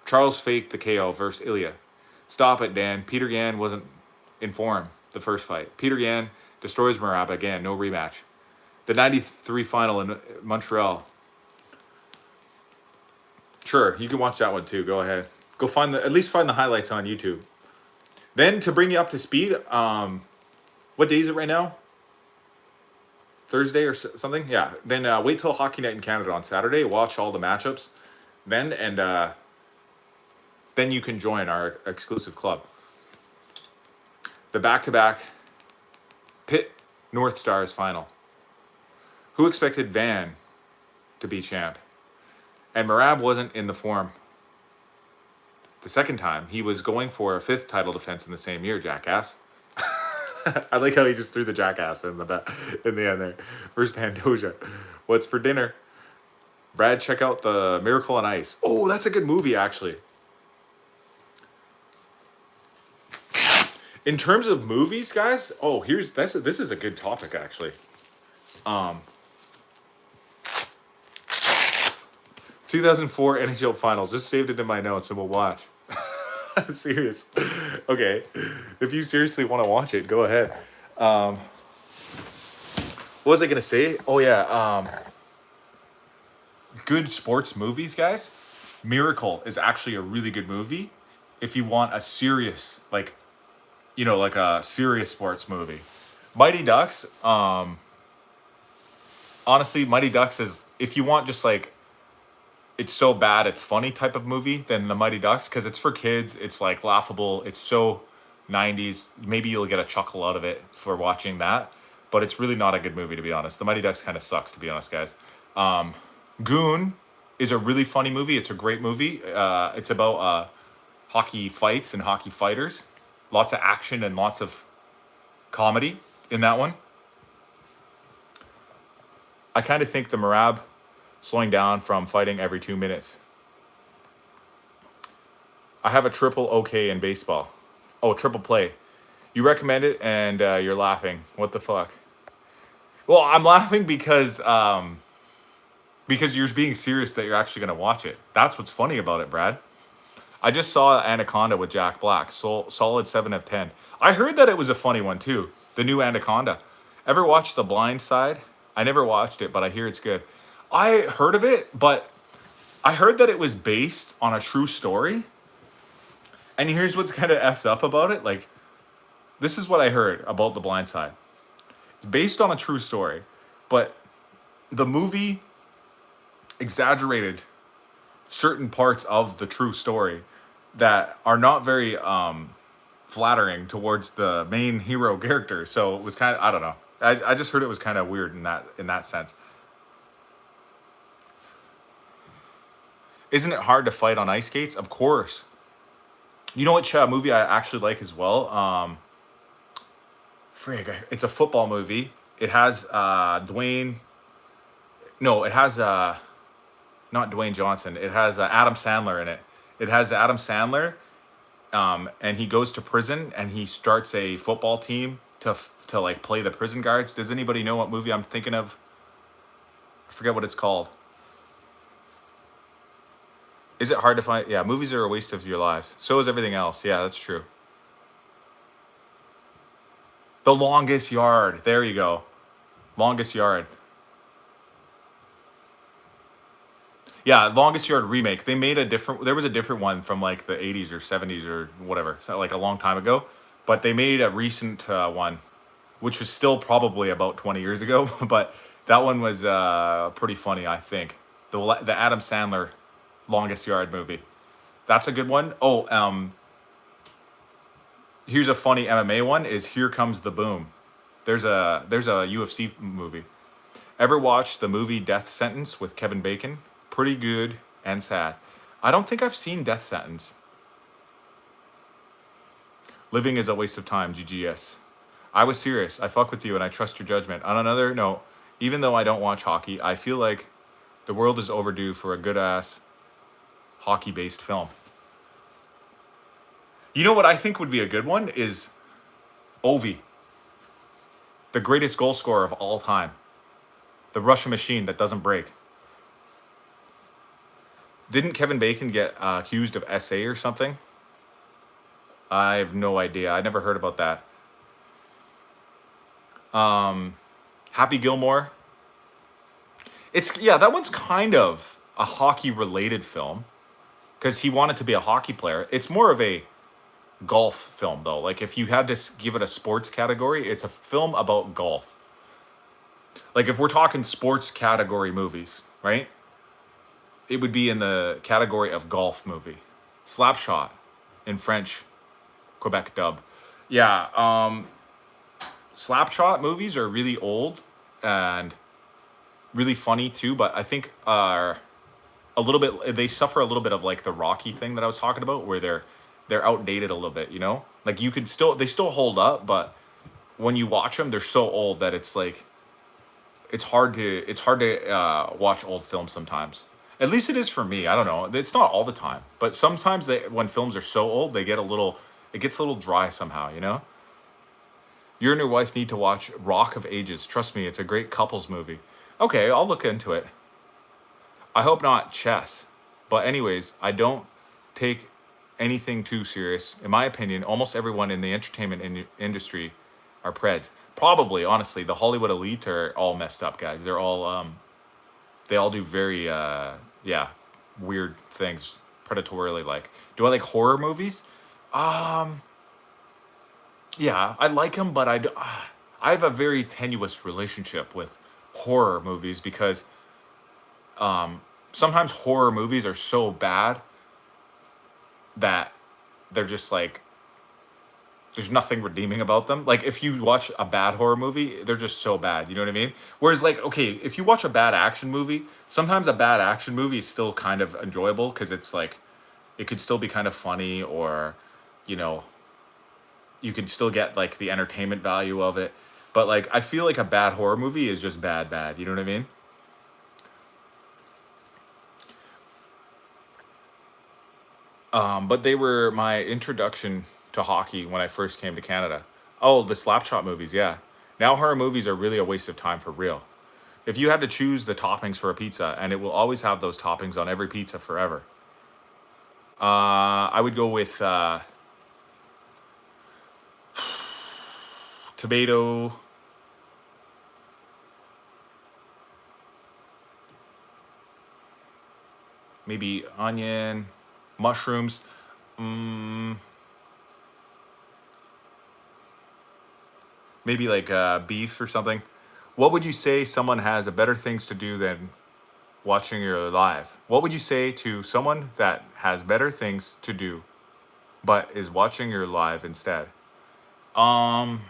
Charles faked the KO versus Ilya. Stop it, Dan. Peter Yan wasn't in form the first fight. Peter Yan destroys Marab again, no rematch. The 93 final in Montreal. Sure, you can watch that one too. Go ahead. Go at least find the highlights on YouTube. Then to bring you up to speed, what day is it right now? Thursday or something? Yeah. Then wait till Hockey Night in Canada on Saturday. Watch all the matchups. Then you can join our exclusive club. The back-to-back Pitt North Stars final. Who expected Van to be champ? And Marab wasn't in the form the second time. He was going for a fifth title defense in the same year, jackass. I like how he just threw the jackass in the end there. First Pandoja. What's for dinner? Brad, check out the Miracle on Ice. Oh, that's a good movie, actually. In terms of movies, guys, this is a good topic, actually. 2004 NHL Finals. Just saved it in my notes and we'll watch. Serious. Okay. If you seriously want to watch it, go ahead. What was I going to say? Oh, yeah. Good sports movies, guys. Miracle is actually a really good movie if you want a serious, like a serious sports movie. Mighty Ducks, honestly, Mighty Ducks is, if you want just like, it's so bad it's funny type of movie, then the Mighty Ducks, because it's for kids, it's like laughable, it's so 90s, maybe you'll get a chuckle out of it for watching that, but it's really not a good movie, to be honest. The Mighty Ducks kind of sucks, to be honest, guys. Goon is a really funny movie. It's a great movie. It's about hockey fights and hockey fighters. Lots of action and lots of comedy in that one. I kind of think the Marab slowing down from fighting every 2 minutes. I have a triple okay in baseball. Oh, triple play. You recommend it and you're laughing. What the fuck? Well, I'm laughing because you're being serious that you're actually going to watch it. That's what's funny about it, Brad. I just saw Anaconda with Jack Black. Solid 7 of 10. I heard that it was a funny one too. The new Anaconda. Ever watched The Blind Side? I never watched it, but I hear it's good. I heard of it, but I heard that it was based on a true story. And here's what's kind of effed up about it. Like, this is what I heard about The Blind Side. It's based on a true story, but the movie exaggerated certain parts of the true story that are not very flattering towards the main hero character. So it was kind of, I don't know. I just heard it was kind of weird in that sense. Isn't it hard to fight on ice skates? Of course. You know which movie I actually like as well? It's a football movie. It has Dwayne. No, it has not Dwayne Johnson. It has Adam Sandler in it. It has Adam Sandler, and he goes to prison and he starts a football team to like play the prison guards. Does anybody know what movie I'm thinking of? I forget what it's called. Is it hard to find? Yeah, movies are a waste of your lives. So is everything else. Yeah, that's true. The Longest Yard. There you go. Longest Yard. Yeah, Longest Yard remake. They made a different. There was a different one from like the 80s or 70s or whatever, so like a long time ago. But they made a recent one, which was still probably about 20 years ago. But that one was pretty funny, I think. The Adam Sandler Longest Yard movie. That's a good one. Oh, here's a funny MMA one. Is Here Comes the Boom. There's a UFC movie. Ever watched the movie Death Sentence with Kevin Bacon? Pretty good and sad. I don't think I've seen Death Sentence. Living is a waste of time, GGS. I was serious. I fuck with you and I trust your judgment. On another note, even though I don't watch hockey, I feel like the world is overdue for a good ass hockey based film. You know what I think would be a good one is Ovi, the greatest goal scorer of all time. The Russian machine that doesn't break. Didn't Kevin Bacon get accused of SA or something? I have no idea. I never heard about that. Happy Gilmore. That one's kind of a hockey related film because he wanted to be a hockey player. It's more of a golf film though. Like if you had to give it a sports category, it's a film about golf. Like if we're talking sports category movies, right? It would be in the category of golf movie. Slapshot in French, Quebec dub. Yeah, Slapshot movies are really old and really funny too, but I think are a little bit, they suffer a little bit of like the Rocky thing that I was talking about where they're outdated a little bit, you know? Like you could still, they still hold up, but when you watch them, they're so old that it's like, it's hard to watch old films sometimes. At least it is for me. I don't know. It's not all the time, but sometimes when films are so old, it gets a little dry somehow, you know? You and your wife need to watch Rock of Ages. Trust me, it's a great couples movie. Okay, I'll look into it. I hope not chess. But anyways, I don't take anything too serious. In my opinion, almost everyone in the entertainment industry are preds. Probably, honestly, the Hollywood elite are all messed up, guys. They're all they all do very weird things, predatorily like. Do I like horror movies? Yeah, I like them, but I have a very tenuous relationship with horror movies because sometimes horror movies are so bad that they're just like there's nothing redeeming about them. Like if you watch a bad horror movie, they're just so bad. You know what I mean? Whereas like, okay, if you watch a bad action movie, sometimes a bad action movie is still kind of enjoyable because it's like, it could still be kind of funny or, you know, you could still get like the entertainment value of it. But like, I feel like a bad horror movie is just bad. You know what I mean? But they were my introduction to hockey when I first came to Canada. Oh, the Slapshot movies, yeah. Now horror movies are really a waste of time for real. If you had to choose the toppings for a pizza, and it will always have those toppings on every pizza forever, I would go with tomato, maybe onion, mushrooms. Maybe like beef or something. What would you say someone has a better things to do than watching your live? What would you say to someone that has better things to do but is watching your live instead? Um,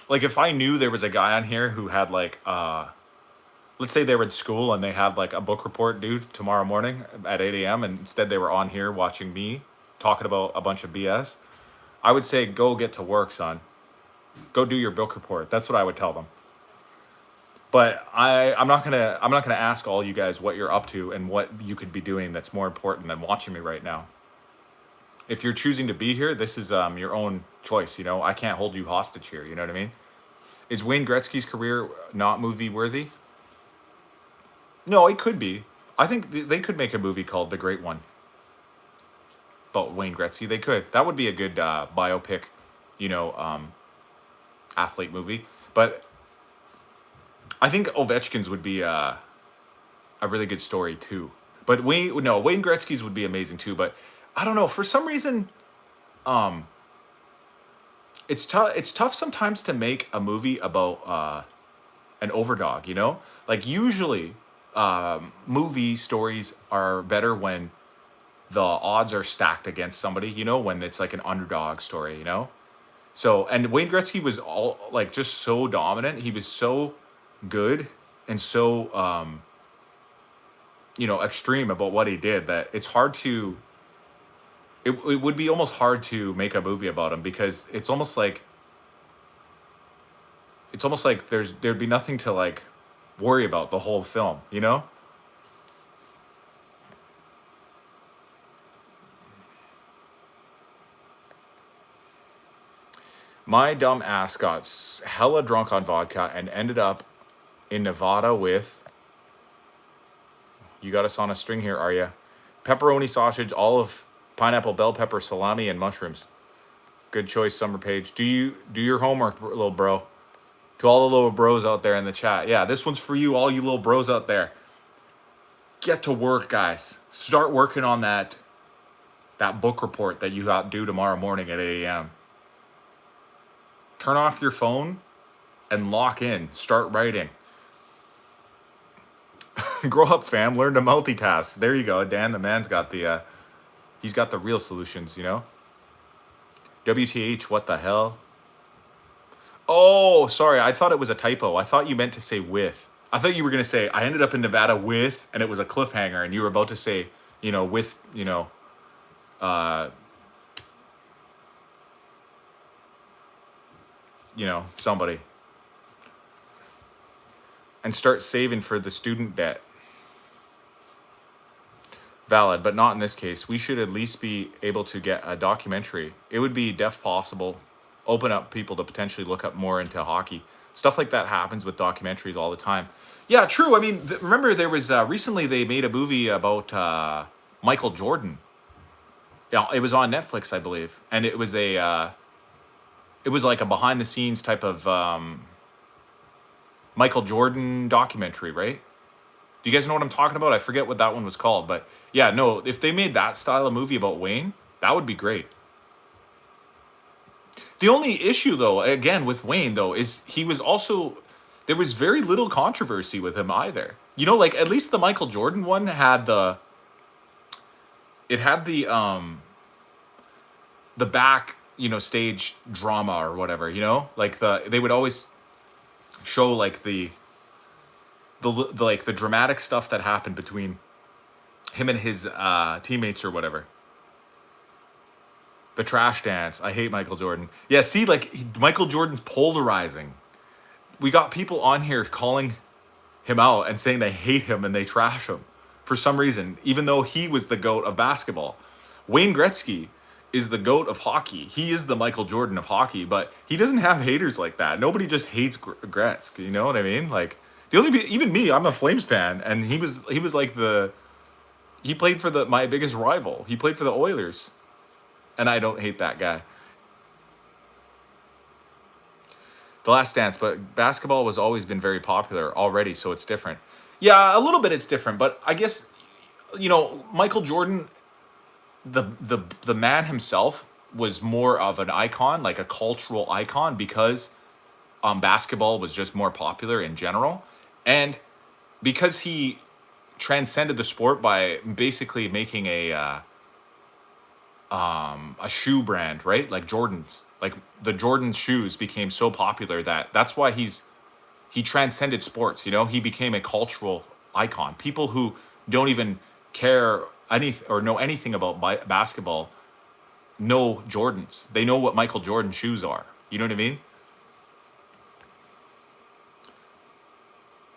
like if I knew there was a guy on here who had like let's say they were at school and they had like a book report due tomorrow morning at 8 a.m. and instead they were on here watching me talking about a bunch of BS. I would say go get to work, son. Go do your book report. That's what I would tell them. But I'm not gonna ask all you guys what you're up to and what you could be doing that's more important than watching me right now. If you're choosing to be here, this is your own choice. You know, I can't hold you hostage here. You know what I mean? Is Wayne Gretzky's career not movie worthy? No, it could be. I think they could make a movie called The Great One about Wayne Gretzky. They could. That would be a good biopic you know, athlete movie. But I think Ovechkin's would be a really good story too. But Wayne Gretzky's would be amazing too. But I don't know, for some reason, um, it's tough. It's tough sometimes to make a movie about an overdog. You know, like usually, movie stories are better when the odds are stacked against somebody. You know, when it's like an underdog story. You know, so and Wayne Gretzky was all like just so dominant. He was so good and so extreme about what he did that it's hard to it would be almost hard to make a movie about him because it's almost like there'd be nothing to like worry about the whole film, you know? My dumb ass got hella drunk on vodka and ended up in Nevada with, you got us on a string here, are you? Pepperoni sausage, olive, pineapple, bell pepper, salami, and mushrooms. Good choice, Summer Page. Do your homework, little bro? To all the little bros out there in the chat. Yeah, this one's for you, all you little bros out there. Get to work, guys. Start working on that book report that you got due tomorrow morning at 8 a.m. Turn off your phone and lock in. Start writing. Grow up, fam. Learn to multitask. There you go. Dan, the man's got he's got the real solutions, you know? WTH, what the hell? Oh, sorry. I thought it was a typo. I thought you meant to say with. I thought you were going to say, I ended up in Nevada with, and it was a cliffhanger, and you were about to say, with, uh, somebody. And start saving for the student debt. Valid, but not in this case. We should at least be able to get a documentary. It would be possible. Open up people to potentially look up more into hockey. Stuff like that happens with documentaries all the time. Yeah, true. I mean, remember there was recently they made a movie about Michael Jordan. Yeah, it was on Netflix, I believe, and it was it was like a behind the scenes type of Michael Jordan documentary, right? Do you guys know what I'm talking about? I forget what that one was called, but yeah, no, if they made that style of movie about Wayne, that would be great. The only issue, though, again, with Wayne, though, is there was very little controversy with him either. Like at least the Michael Jordan one had the back, stage drama or whatever, like they would always show like the dramatic stuff that happened between him and his teammates or whatever. The trash dance. I hate Michael Jordan. Yeah, see, like Michael Jordan's polarizing. We got people on here calling him out and saying they hate him and they trash him for some reason, even though he was the GOAT of basketball. Wayne Gretzky is the GOAT of hockey. He is the Michael Jordan of hockey, but he doesn't have haters like that. Nobody just hates Gretzky. You know what I mean? Like even me, I'm a Flames fan, and he was like he played for my biggest rival. He played for the Oilers. And I don't hate that guy. The Last Dance, but basketball has always been very popular already, so it's different. Yeah, a little bit it's different, but I guess Michael Jordan, the man himself was more of an icon, like a cultural icon, because basketball was just more popular in general, and because he transcended the sport by basically making a shoe brand, right? Like Jordans, like the Jordan shoes became so popular that's why he transcended sports. He became a cultural icon. People who don't even care or know anything about basketball know Jordans. They know what Michael Jordan shoes are. You know what I mean?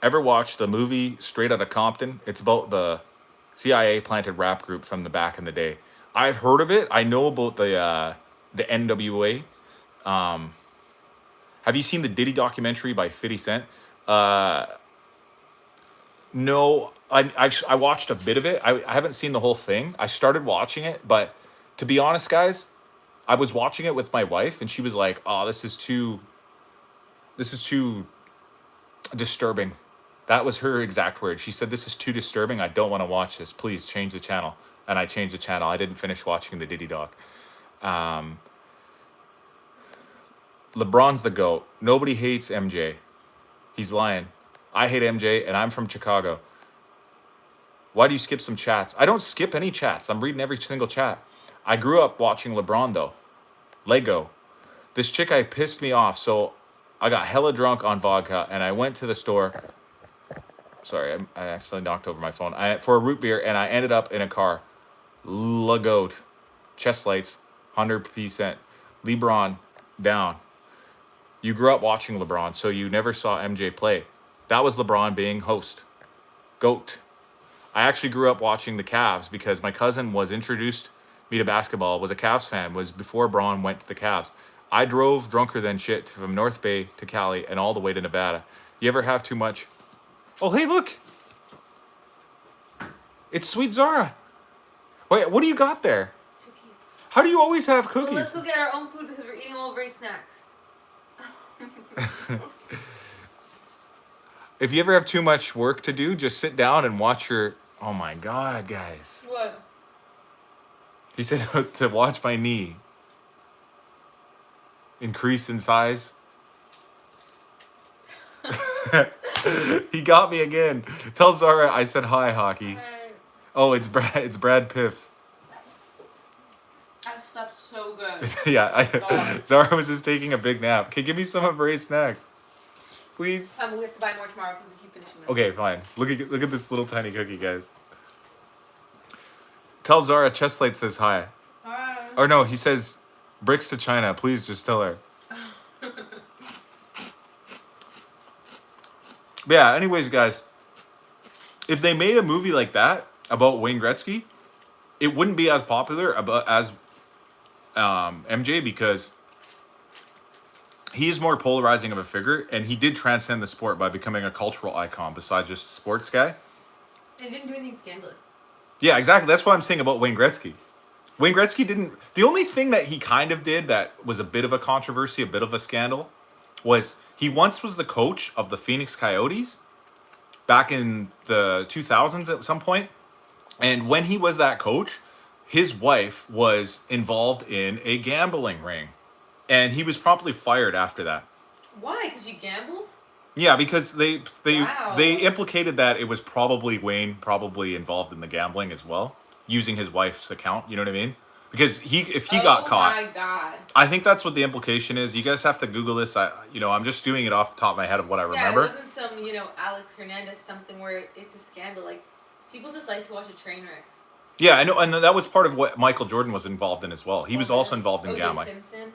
Ever watched the movie Straight Outta Compton? It's about the CIA planted rap group from the back in the day. I've heard of it. I know about the NWA. Have you seen the Diddy documentary by 50 Cent? No, I watched a bit of it. I haven't seen the whole thing. I started watching it, but to be honest, guys, I was watching it with my wife, and she was like, "Oh, this is too disturbing." That was her exact word. She said, "This is too disturbing. I don't want to watch this. Please change the channel." And I changed the channel. I didn't finish watching the Diddy doc. LeBron's the GOAT. Nobody hates MJ. He's lying. I hate MJ, and I'm from Chicago. Why do you skip some chats? I don't skip any chats. I'm reading every single chat. I grew up watching LeBron, though. Lego. This chick I pissed me off, so I got hella drunk on vodka, and I went to the store. Sorry, I accidentally knocked over my phone. For a root beer, and I ended up in a car. LeGoat. Chest lights. 100%. LeBron. Down. You grew up watching LeBron, so you never saw MJ play. That was LeBron being host. GOAT. I actually grew up watching the Cavs because my cousin was introduced me to basketball, was a Cavs fan, was before Braun went to the Cavs. I drove drunker than shit from North Bay to Cali and all the way to Nevada. You ever have too much? Oh, hey, look. It's Sweet Zara. Wait, what do you got there? Cookies. How do you always have cookies? Well, let's go get our own food because we're eating all of Ray's snacks. If you ever have too much work to do, just sit down and watch your... Oh my God, guys. What? He said to watch my knee increase in size. He got me again. Tell Zara I said hi, Hockey. Hey, Oh, it's Brad Piff. I slept so good. Yeah, God. Zara was just taking a big nap. Okay, give me some of Ray's snacks, please. We have to buy more tomorrow because we keep finishing them. Okay, fine. Look at this little tiny cookie, guys. Tell Zara Chestlight says hi. Hi. Or no, he says bricks to China. Please just tell her. Yeah, anyways, guys, if they made a movie like that about Wayne Gretzky, it wouldn't be as popular as MJ because he is more polarizing of a figure, and he did transcend the sport by becoming a cultural icon besides just a sports guy. And didn't do anything scandalous. Yeah, exactly. That's what I'm saying about Wayne Gretzky. Wayne Gretzky didn't... The only thing that he kind of did that was a bit of a controversy, a bit of a scandal, was he once was the coach of the Phoenix Coyotes back in the 2000s at some point. And when he was that coach, his wife was involved in a gambling ring. And he was promptly fired after that. Why? Because you gambled? Yeah, because they Wow. implicated that it was probably Wayne probably involved in the gambling as well, using his wife's account. You know what I mean? Because if he got caught, Oh my God. I think that's what the implication is. You guys have to Google this. I'm just doing it off the top of my head of what I Yeah, remember. it wasn't some, Alex Hernandez something where it's a scandal. Like, people just like to watch a train wreck. Yeah, I know, and that was part of what Michael Jordan was involved in as well. He was also involved in O.J. gambling. Simpson.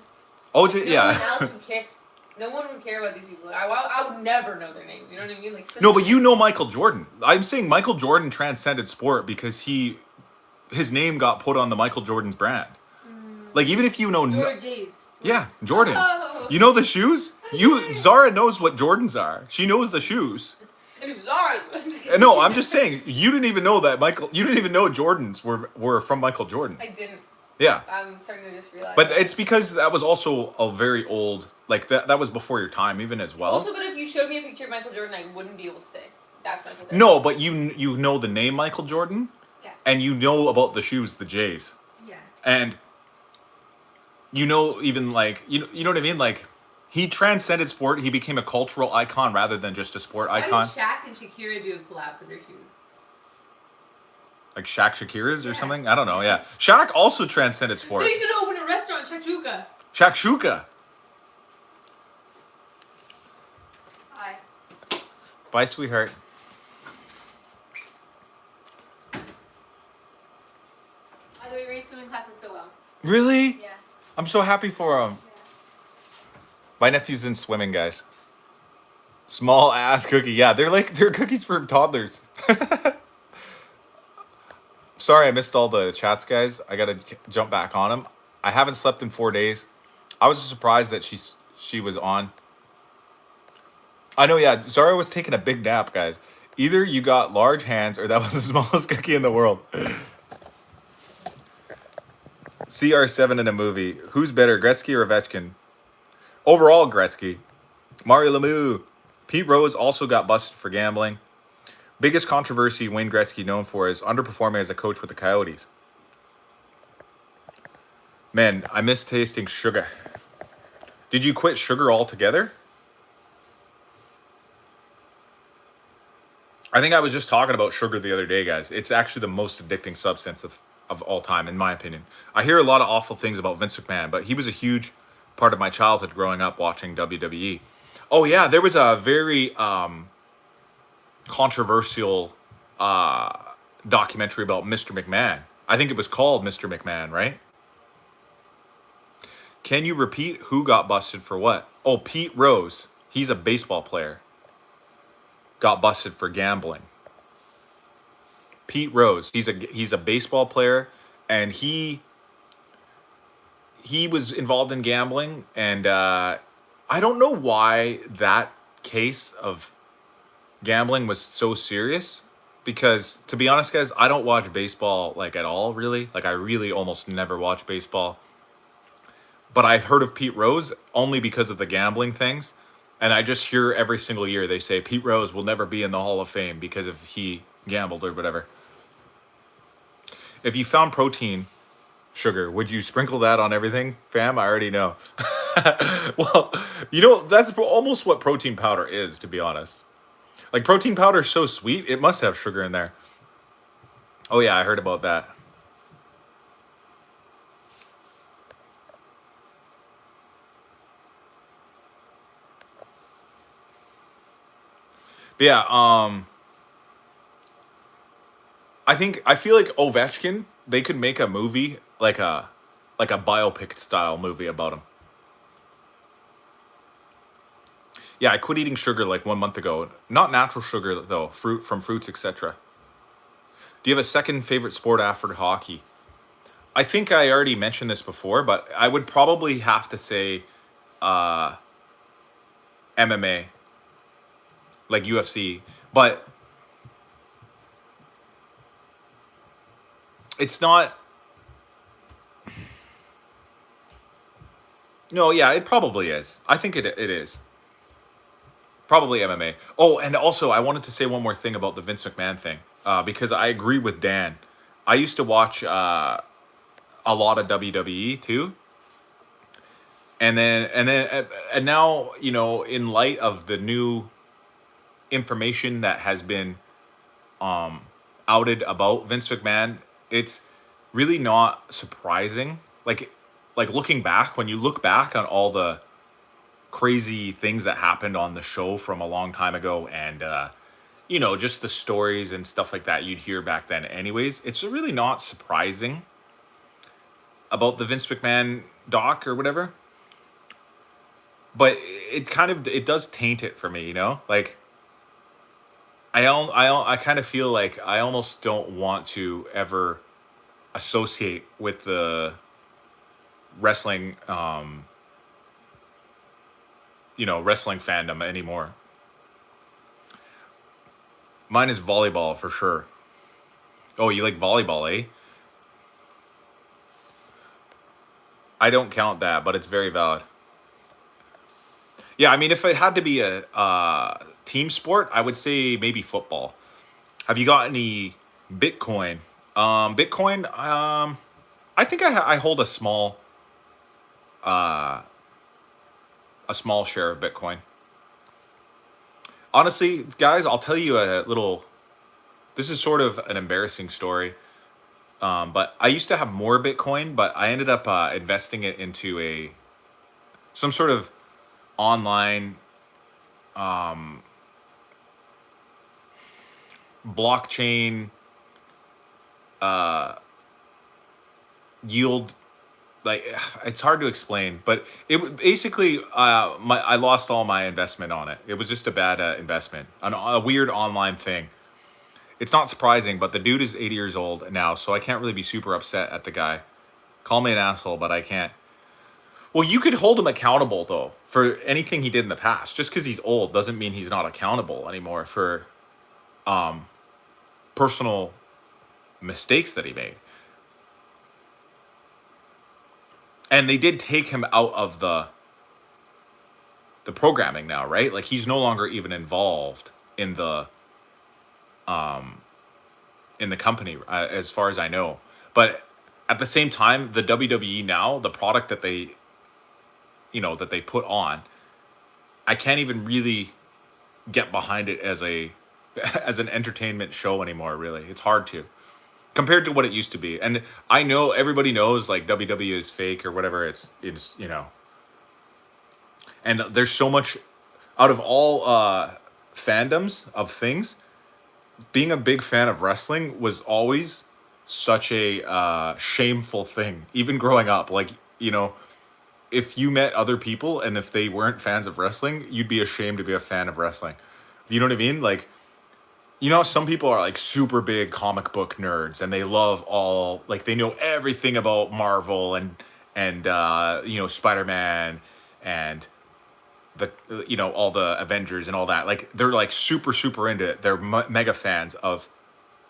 Oh, No yeah. one else would care. No one would care about these people. I would never know their names. You know what I mean? Like. No, but you know Michael Jordan. I'm saying Michael Jordan transcended sport because his name got put on the Michael Jordan's brand. Like, even if you know... Or J's. Yeah, Jordans. Oh. You know the shoes? Zara knows what Jordans are. She knows the shoes. And it was Zara. No, I'm just saying, you didn't even know Jordans were from Michael Jordan. I didn't. Yeah. I'm starting to just realize. But it's because that was also a very old, like, that was before your time even as well. Also, but if you showed me a picture of Michael Jordan, I wouldn't be able to say that's Michael Jordan. No, but you know the name Michael Jordan. Yeah. And you know about the shoes, the J's. Yeah. And you know, even like, you know what I mean? Like, he transcended sport. He became a cultural icon rather than just a sport icon. Why did Shaq and Shakira do a collab with their shoes? Like Shaq Shakira's or Yeah. something? I don't know, yeah. Shaq also transcended sport. They should open a restaurant, Shakshuka. Shakshuka. Hi. Bye, sweetheart. By the way, Ray's swimming class went so well. Really? Yeah. I'm so happy for him. My nephew's in swimming, guys. Small ass cookie. Yeah, they're cookies for toddlers. Sorry, I missed all the chats, guys. I gotta jump back on them. I haven't slept in 4 days. I was surprised that she was on. I know, yeah. Zara was taking a big nap, guys. Either you got large hands or that was the smallest cookie in the world. CR7 in a movie. Who's better, Gretzky or Ovechkin? Overall, Gretzky. Mario Lemieux. Pete Rose also got busted for gambling. Biggest controversy Wayne Gretzky known for is underperforming as a coach with the Coyotes. Man, I miss tasting sugar. Did you quit sugar altogether? I think I was just talking about sugar the other day, guys. It's actually the most addicting substance of all time, in my opinion. I hear a lot of awful things about Vince McMahon, but he was a huge part of my childhood growing up watching WWE. Oh yeah, there was a very controversial documentary about Mr. McMahon. I think it was called Mr. McMahon, right? Can you repeat who got busted for what? Oh, Pete Rose. He's a baseball player. Got busted for gambling. Pete Rose. He's a baseball player, and he was involved in gambling, and I don't know why that case of gambling was so serious. Because to be honest, guys, I don't watch baseball like at all, really. Like I really almost never watch baseball. But I've heard of Pete Rose only because of the gambling things. And I just hear every single year they say Pete Rose will never be in the Hall of Fame because if he gambled or whatever. If you found protein sugar, would you sprinkle that on everything, fam? I already know. Well, that's almost what protein powder is, to be honest. Like protein powder is so sweet, it must have sugar in there. Oh yeah, I heard about that. But yeah, I feel like Ovechkin, they could make a movie like a biopic style movie about him. Yeah, I quit eating sugar like 1 month ago. Not natural sugar though, fruit from fruits, etc. Do you have a second favorite sport after hockey? I think I already mentioned this before, but I would probably have to say MMA, like UFC. But it's not. No, yeah, it probably is. I think it is. Probably MMA. Oh, and also I wanted to say one more thing about the Vince McMahon thing, because I agree with Dan. I used to watch a lot of WWE too, and now in light of the new information that has been outed about Vince McMahon, it's really not surprising. Like looking back, when you look back on all the crazy things that happened on the show from a long time ago, and just the stories and stuff like that you'd hear back then anyways, it's really not surprising about the Vince McMahon doc or whatever. But it does taint it for me, like I kind of feel like I almost don't want to ever associate with the wrestling wrestling fandom anymore. Mine is volleyball for sure. Oh, you like volleyball, eh? I don't count that, but it's very valid. Yeah, I mean, if it had to be a team sport, I would say maybe football. Have you got any Bitcoin? Bitcoin. I think I hold uh, a small share of Bitcoin. Honestly, guys, I'll tell you a little. This is sort of an embarrassing story. But I used to have more Bitcoin, but I ended up investing it into some sort of online blockchain yield. Like it's hard to explain, but basically I lost all my investment on it. It was just a bad investment, a weird online thing. It's not surprising, but the dude is 80 years old now, so I can't really be super upset at the guy. Call me an asshole, but I can't. Well, you could hold him accountable though for anything he did in the past. Just because he's old doesn't mean he's not accountable anymore for personal mistakes that he made. And they did take him out of the programming now, right? Like he's no longer even involved in the company, as far as I know. But at the same time, the WWE now, the product that they, that they put on, I can't even really get behind it as a as an entertainment show anymore. Really, it's hard to compared to what it used to be. And I know everybody knows like WWE is fake or whatever. It's and there's so much out of all fandoms of things. Being a big fan of wrestling was always such a shameful thing. Even growing up, like if you met other people and if they weren't fans of wrestling, you'd be ashamed to be a fan of wrestling. You know what I mean? Like, some people are like super big comic book nerds and they love like they know everything about Marvel and Spider-Man and all the Avengers and all that. Like they're like super into it. They're mega fans of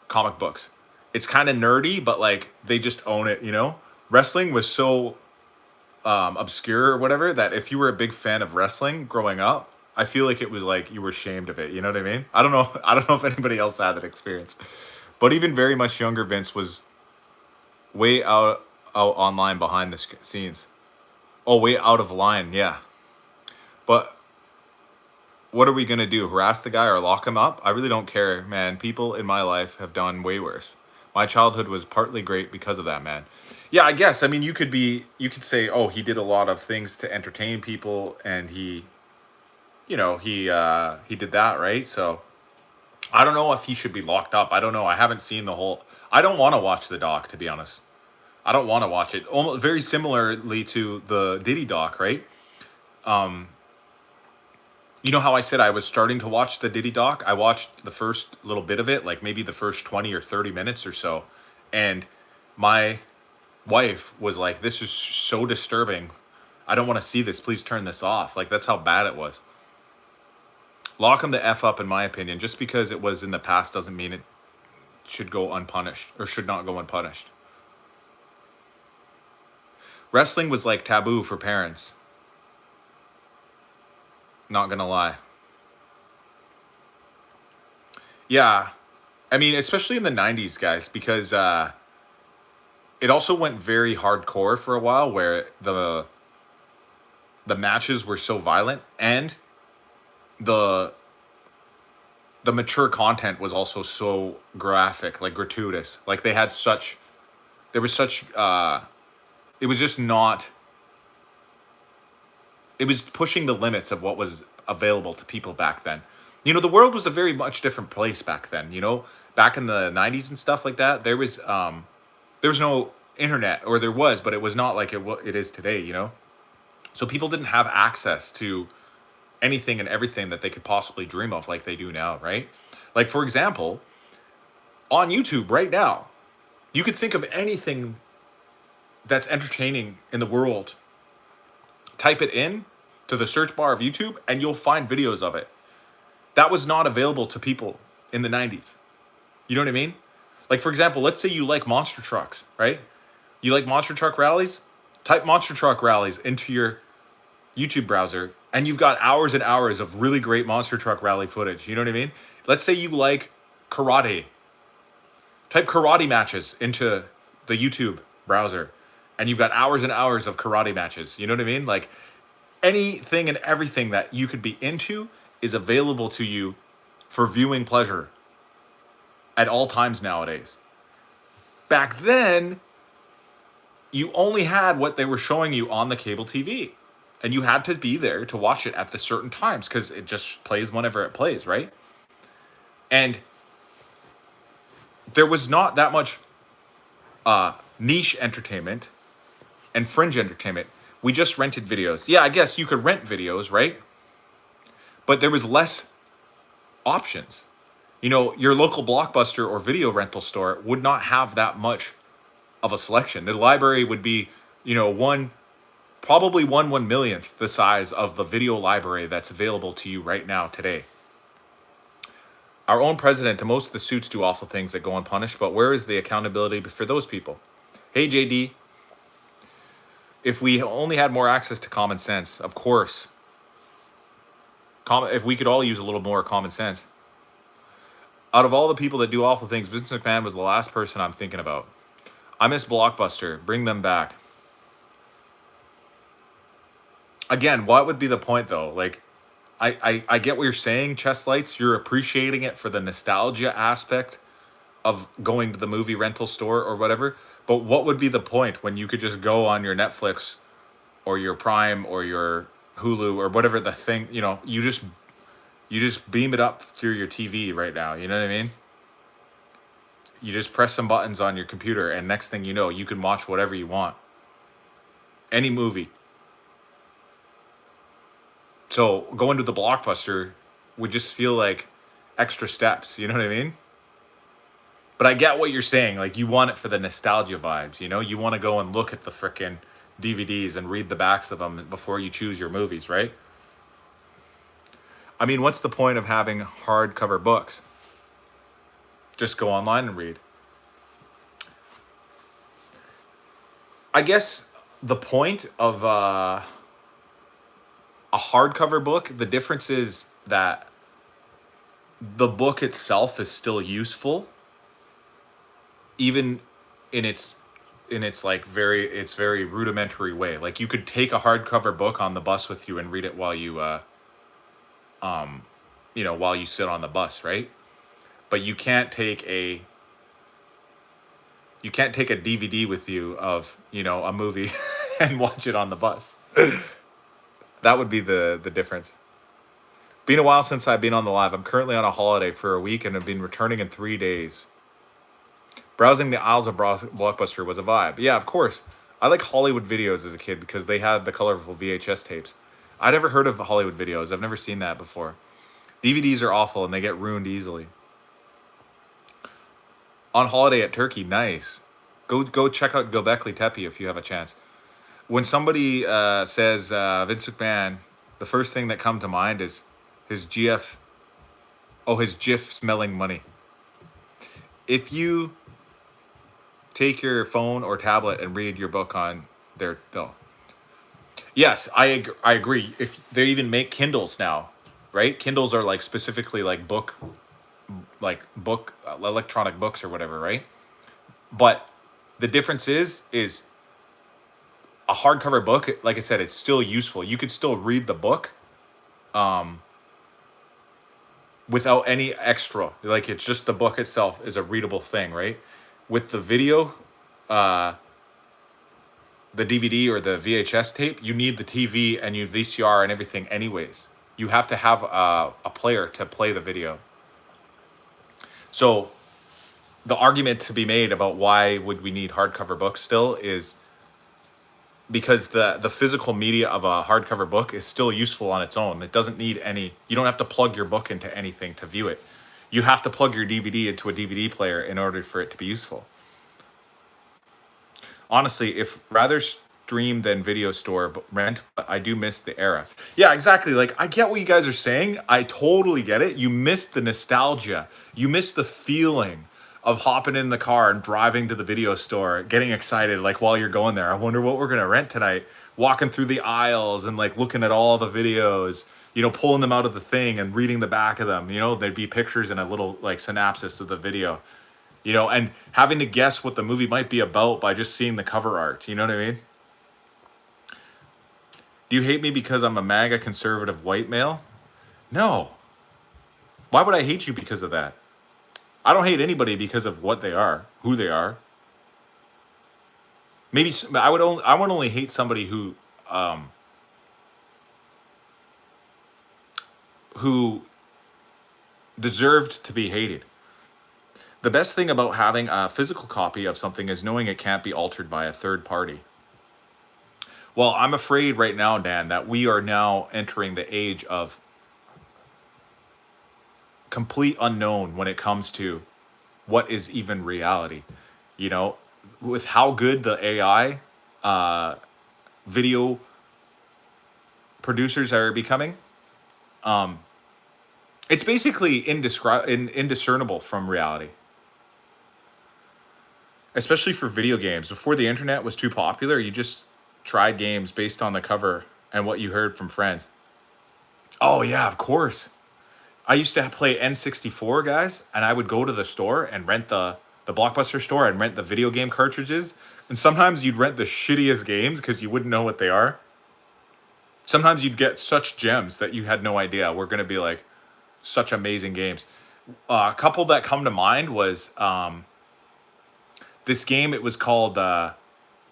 comic books. It's kind of nerdy, but like they just own it. Wrestling was so obscure or whatever that if you were a big fan of wrestling growing up, I feel like it was like you were ashamed of it. You know what I mean? I don't know if anybody else had that experience, but even very much younger Vince was way out online behind the scenes. Oh, way out of line, yeah. But what are we gonna do? Harass the guy or lock him up? I really don't care, man. People in my life have done way worse. My childhood was partly great because of that, man. Yeah, I guess. I mean, you could say, oh, he did a lot of things to entertain people, and he did that, right? So I don't know if he should be locked up. I don't know. I haven't seen the whole. I don't want to watch the doc, to be honest. I don't want to watch it. Almost very similarly to the Diddy doc, right? You know how I said I was starting to watch the Diddy doc? I watched the first little bit of it, like maybe the first 20 or 30 minutes or so. And my wife was like, this is so disturbing. I don't want to see this. Please turn this off. Like, that's how bad it was. Lock him the F up, in my opinion. Just because it was in the past doesn't mean it should go unpunished or should not go unpunished. Wrestling was like taboo for parents. Not gonna lie. Yeah. I mean, especially in the 90s, guys, because it also went very hardcore for a while where the matches were so violent and the mature content was also so graphic, like gratuitous. Like it was just not, it was pushing the limits of what was available to people back then. The world was a very much different place back then. Back in the 90s and stuff like that, there was no internet, or there was, but it was not like it is today. So people didn't have access to anything and everything that they could possibly dream of like they do now, right? Like, for example, on YouTube right now, you could think of anything that's entertaining in the world. Type it in to the search bar of YouTube and you'll find videos of it. That was not available to people in the 90s. You know what I mean? Like, for example, let's say you like monster trucks, right? You like monster truck rallies? Type monster truck rallies into your YouTube browser and you've got hours and hours of really great monster truck rally footage. You know what I mean? Let's say you like karate. Type karate matches into the YouTube browser and you've got hours and hours of karate matches. You know what I mean? Like, anything and everything that you could be into is available to you for viewing pleasure at all times nowadays. Back then, you only had what they were showing you on the cable TV. And you had to be there to watch it at the certain times because it just plays whenever it plays, right? And there was not that much niche entertainment and fringe entertainment. We just rented videos. Yeah, I guess you could rent videos, right? But there was less options. Your local Blockbuster or video rental store would not have that much of a selection. The library would be, probably 1/1,000,000th the size of the video library that's available to you right now today. Our own president and most of the suits do awful things that go unpunished, but where is the accountability for those people? Hey, JD. If we only had more access to common sense, of course. If we could all use a little more common sense. Out of all the people that do awful things, Vince McMahon was the last person I'm thinking about. I miss Blockbuster. Bring them back. Again, what would be the point though? Like, I get what you're saying, Chess Lights. You're appreciating it for the nostalgia aspect of going to the movie rental store or whatever. But what would be the point when you could just go on your Netflix or your Prime or your Hulu or whatever the thing, you just beam it up through your TV right now. You know what I mean? You just press some buttons on your computer and next thing you know, you can watch whatever you want. Any movie. So going to the Blockbuster would just feel like extra steps. You know what I mean? But I get what you're saying. Like, you want it for the nostalgia vibes, You want to go and look at the frickin' DVDs and read the backs of them before you choose your movies, right? I mean, what's the point of having hardcover books? Just go online and read. I guess the point of a hardcover book, the difference is that the book itself is still useful, even in its like very rudimentary way. Like, you could take a hardcover book on the bus with you and read it while you while you sit on the bus, right? But you can't take a DVD with you of a movie and watch it on the bus. That would be the difference. Been a while since I've been on the live. I'm currently on a holiday for a week and have been returning in 3 days. Browsing the aisles of Blockbuster was a vibe. Yeah, of course. I like Hollywood Videos as a kid because they had the colorful VHS tapes. I never heard of Hollywood Videos. I've never seen that before. DVDs are awful and they get ruined easily. On holiday at Turkey, nice. Go check out Göbekli Tepe if you have a chance. When somebody says Vince McMahon, the first thing that comes to mind is his GF. Oh, his GIF smelling money. If you take your phone or tablet and read your book on there, though. Yes, I agree. If they even make Kindles now, right? Kindles are like specifically like book electronic books or whatever, right? But the difference is a hardcover book, like I said, it's still useful. You could still read the book without any extra. Like, it's just the book itself is a readable thing, right? With the video, the DVD or the VHS tape, you need the TV and your VCR and everything anyways. You have to have a player to play the video. So the argument to be made about why would we need hardcover books still is because the physical media of a hardcover book is still useful on its own. It doesn't need you don't have to plug your book into anything to view it. You have to plug your DVD into a DVD player in order for it to be useful. Honestly, if rather stream than video store, but rent, but I do miss the era. Yeah, exactly. Like, I get what you guys are saying. I totally get it. You miss the nostalgia. You miss the feeling of hopping in the car and driving to the video store, getting excited, like, while you're going there. I wonder what we're going to rent tonight. Walking through the aisles and, like, looking at all the videos, pulling them out of the thing and reading the back of them. There'd be pictures and a little, like, synopsis of the video. And having to guess what the movie might be about by just seeing the cover art. You know what I mean? Do you hate me because I'm a MAGA conservative white male? No. Why would I hate you because of that? I don't hate anybody because of what they are, who they are. Maybe I would only hate somebody who deserved to be hated. The best thing about having a physical copy of something is knowing it can't be altered by a third party. Well, I'm afraid right now, Dan, that we are now entering the age of complete unknown when it comes to what is even reality. With how good the AI video producers are becoming, it's basically indiscernible from reality. Especially for video games. Before the internet was too popular, you just tried games based on the cover and what you heard from friends. Oh yeah, of course. I used to play N64, guys, and I would go to the store and rent the Blockbuster store and rent the video game cartridges. And sometimes you'd rent the shittiest games because you wouldn't know what they are. Sometimes you'd get such gems that you had no idea were going to be like such amazing games. A couple that come to mind was this game. It was called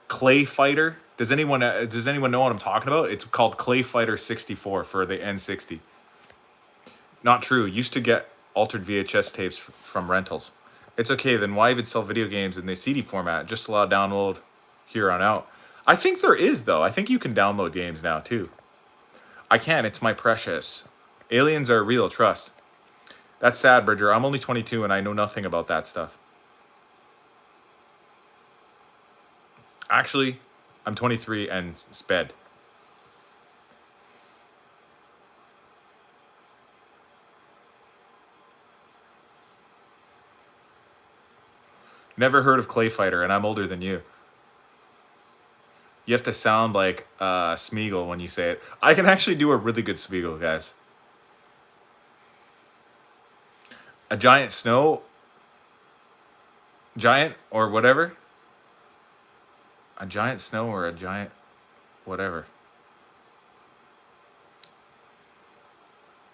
Clay Fighter. Does anyone know what I'm talking about? It's called Clay Fighter 64 for the N60. Not true. Used to get altered VHS tapes from rentals. It's okay. Then why even sell video games in the CD format? Just allow download here on out. I think there is though. I think you can download games now too. I can. It's my precious. Aliens are real. Trust. That's sad, Bridger. I'm only 22 and I know nothing about that stuff. Actually, I'm 23 and sped. Never heard of Clay Fighter, and I'm older than you. You have to sound like Smeagol when you say it. I can actually do a really good Smeagol, guys. A giant snow... Giant or whatever? A giant snow or a giant whatever.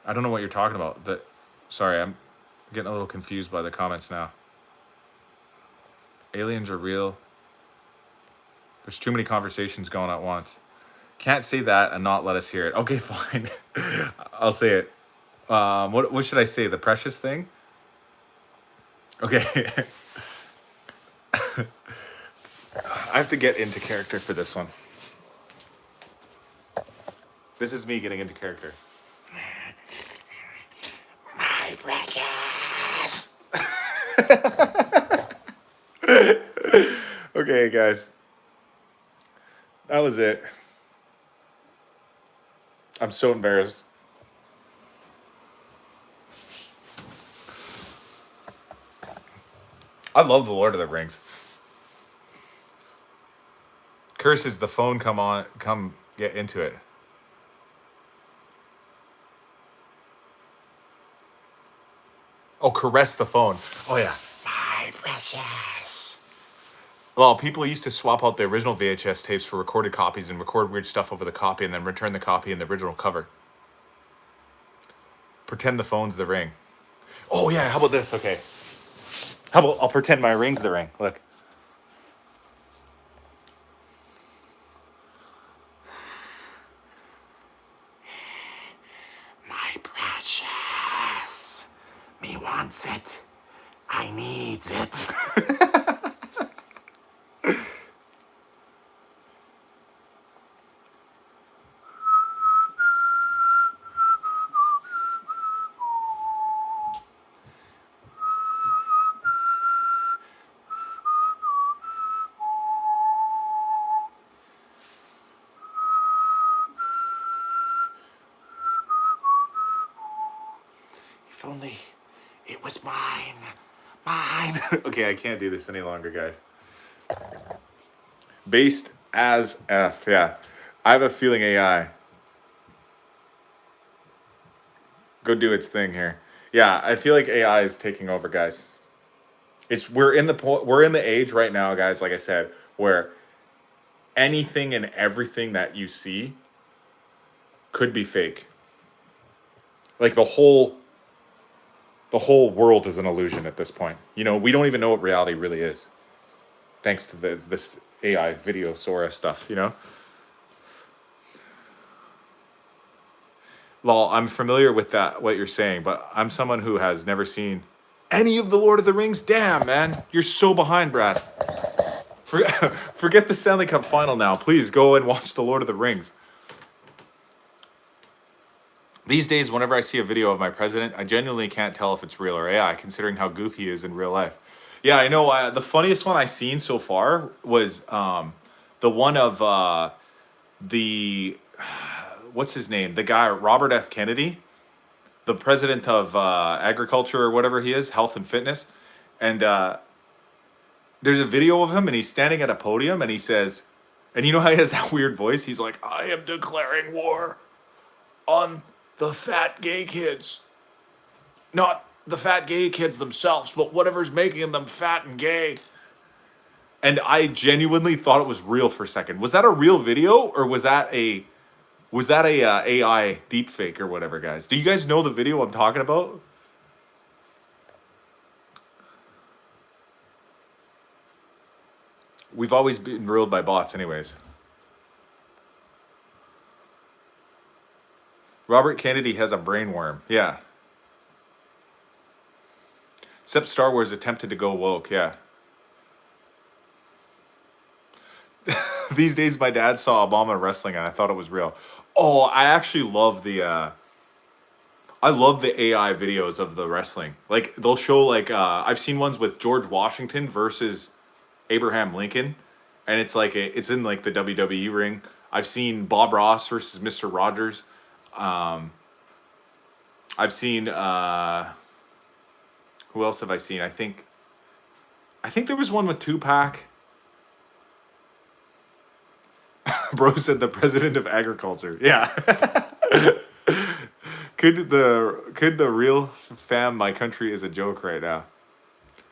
I don't know what you're talking about. Sorry, I'm getting a little confused by the comments now. Aliens are real. There's too many conversations going at once. Can't say that and not let us hear it. Okay, fine. I'll say it. What should I say? The precious thing? Okay. I have to get into character for this one. This is me getting into character. My precious. Okay, guys. That was it. I'm so embarrassed. I love The Lord of the Rings. Curses the phone come get into it. Oh, caress the phone. Oh yeah. My precious. Well, people used to swap out the original VHS tapes for recorded copies and record weird stuff over the copy and then return the copy in the original cover. Pretend the phone's the ring. Oh yeah, how about this? Okay. How about I'll pretend my ring's the ring. Look. My precious. Me wants it. I needs it. If only it was mine. Mine. Okay, I can't do this any longer, guys. Based as F, yeah. I have a feeling AI. Go do its thing here. Yeah, I feel like AI is taking over, guys. We're in the age right now, guys, like I said, where anything and everything that you see could be fake. Like the whole world is an illusion at this point. You know, we don't even know what reality really is. Thanks to this AI video Sora stuff, you know? Lol, I'm familiar with that, what you're saying, but I'm someone who has never seen any of the Lord of the Rings. Damn, man. You're so behind, Brad. Forget the Stanley Cup final now. Please go and watch the Lord of the Rings. These days, whenever I see a video of my president, I genuinely can't tell if it's real or AI, considering how goofy he is in real life. Yeah, I know. The funniest one I've seen so far was the one of what's his name? The guy, Robert F. Kennedy, the president of agriculture or whatever he is, health and fitness. And there's a video of him and he's standing at a podium and he says, And you know how he has that weird voice? He's like, I am declaring war on the fat gay kids. Not the fat gay kids themselves, but whatever's making them fat and gay. And I genuinely thought it was real for a second. Was that a real video or was that a AI deepfake or whatever, guys? Do you guys know the video I'm talking about? We've always been ruled by bots, anyways. Robert Kennedy has a brain worm. Yeah. Except Star Wars attempted to go woke. Yeah. These days, my dad saw Obama wrestling and I thought it was real. Oh, I actually love I love the AI videos of the wrestling. Like they'll show like I've seen ones with George Washington versus Abraham Lincoln, and it's like it's in like the WWE ring. I've seen Bob Ross versus Mr. Rogers. Um, I've seen who else have I seen? I think there was one with Tupac. Bro said the president of agriculture. Yeah. Could the real fam my country is a joke right now?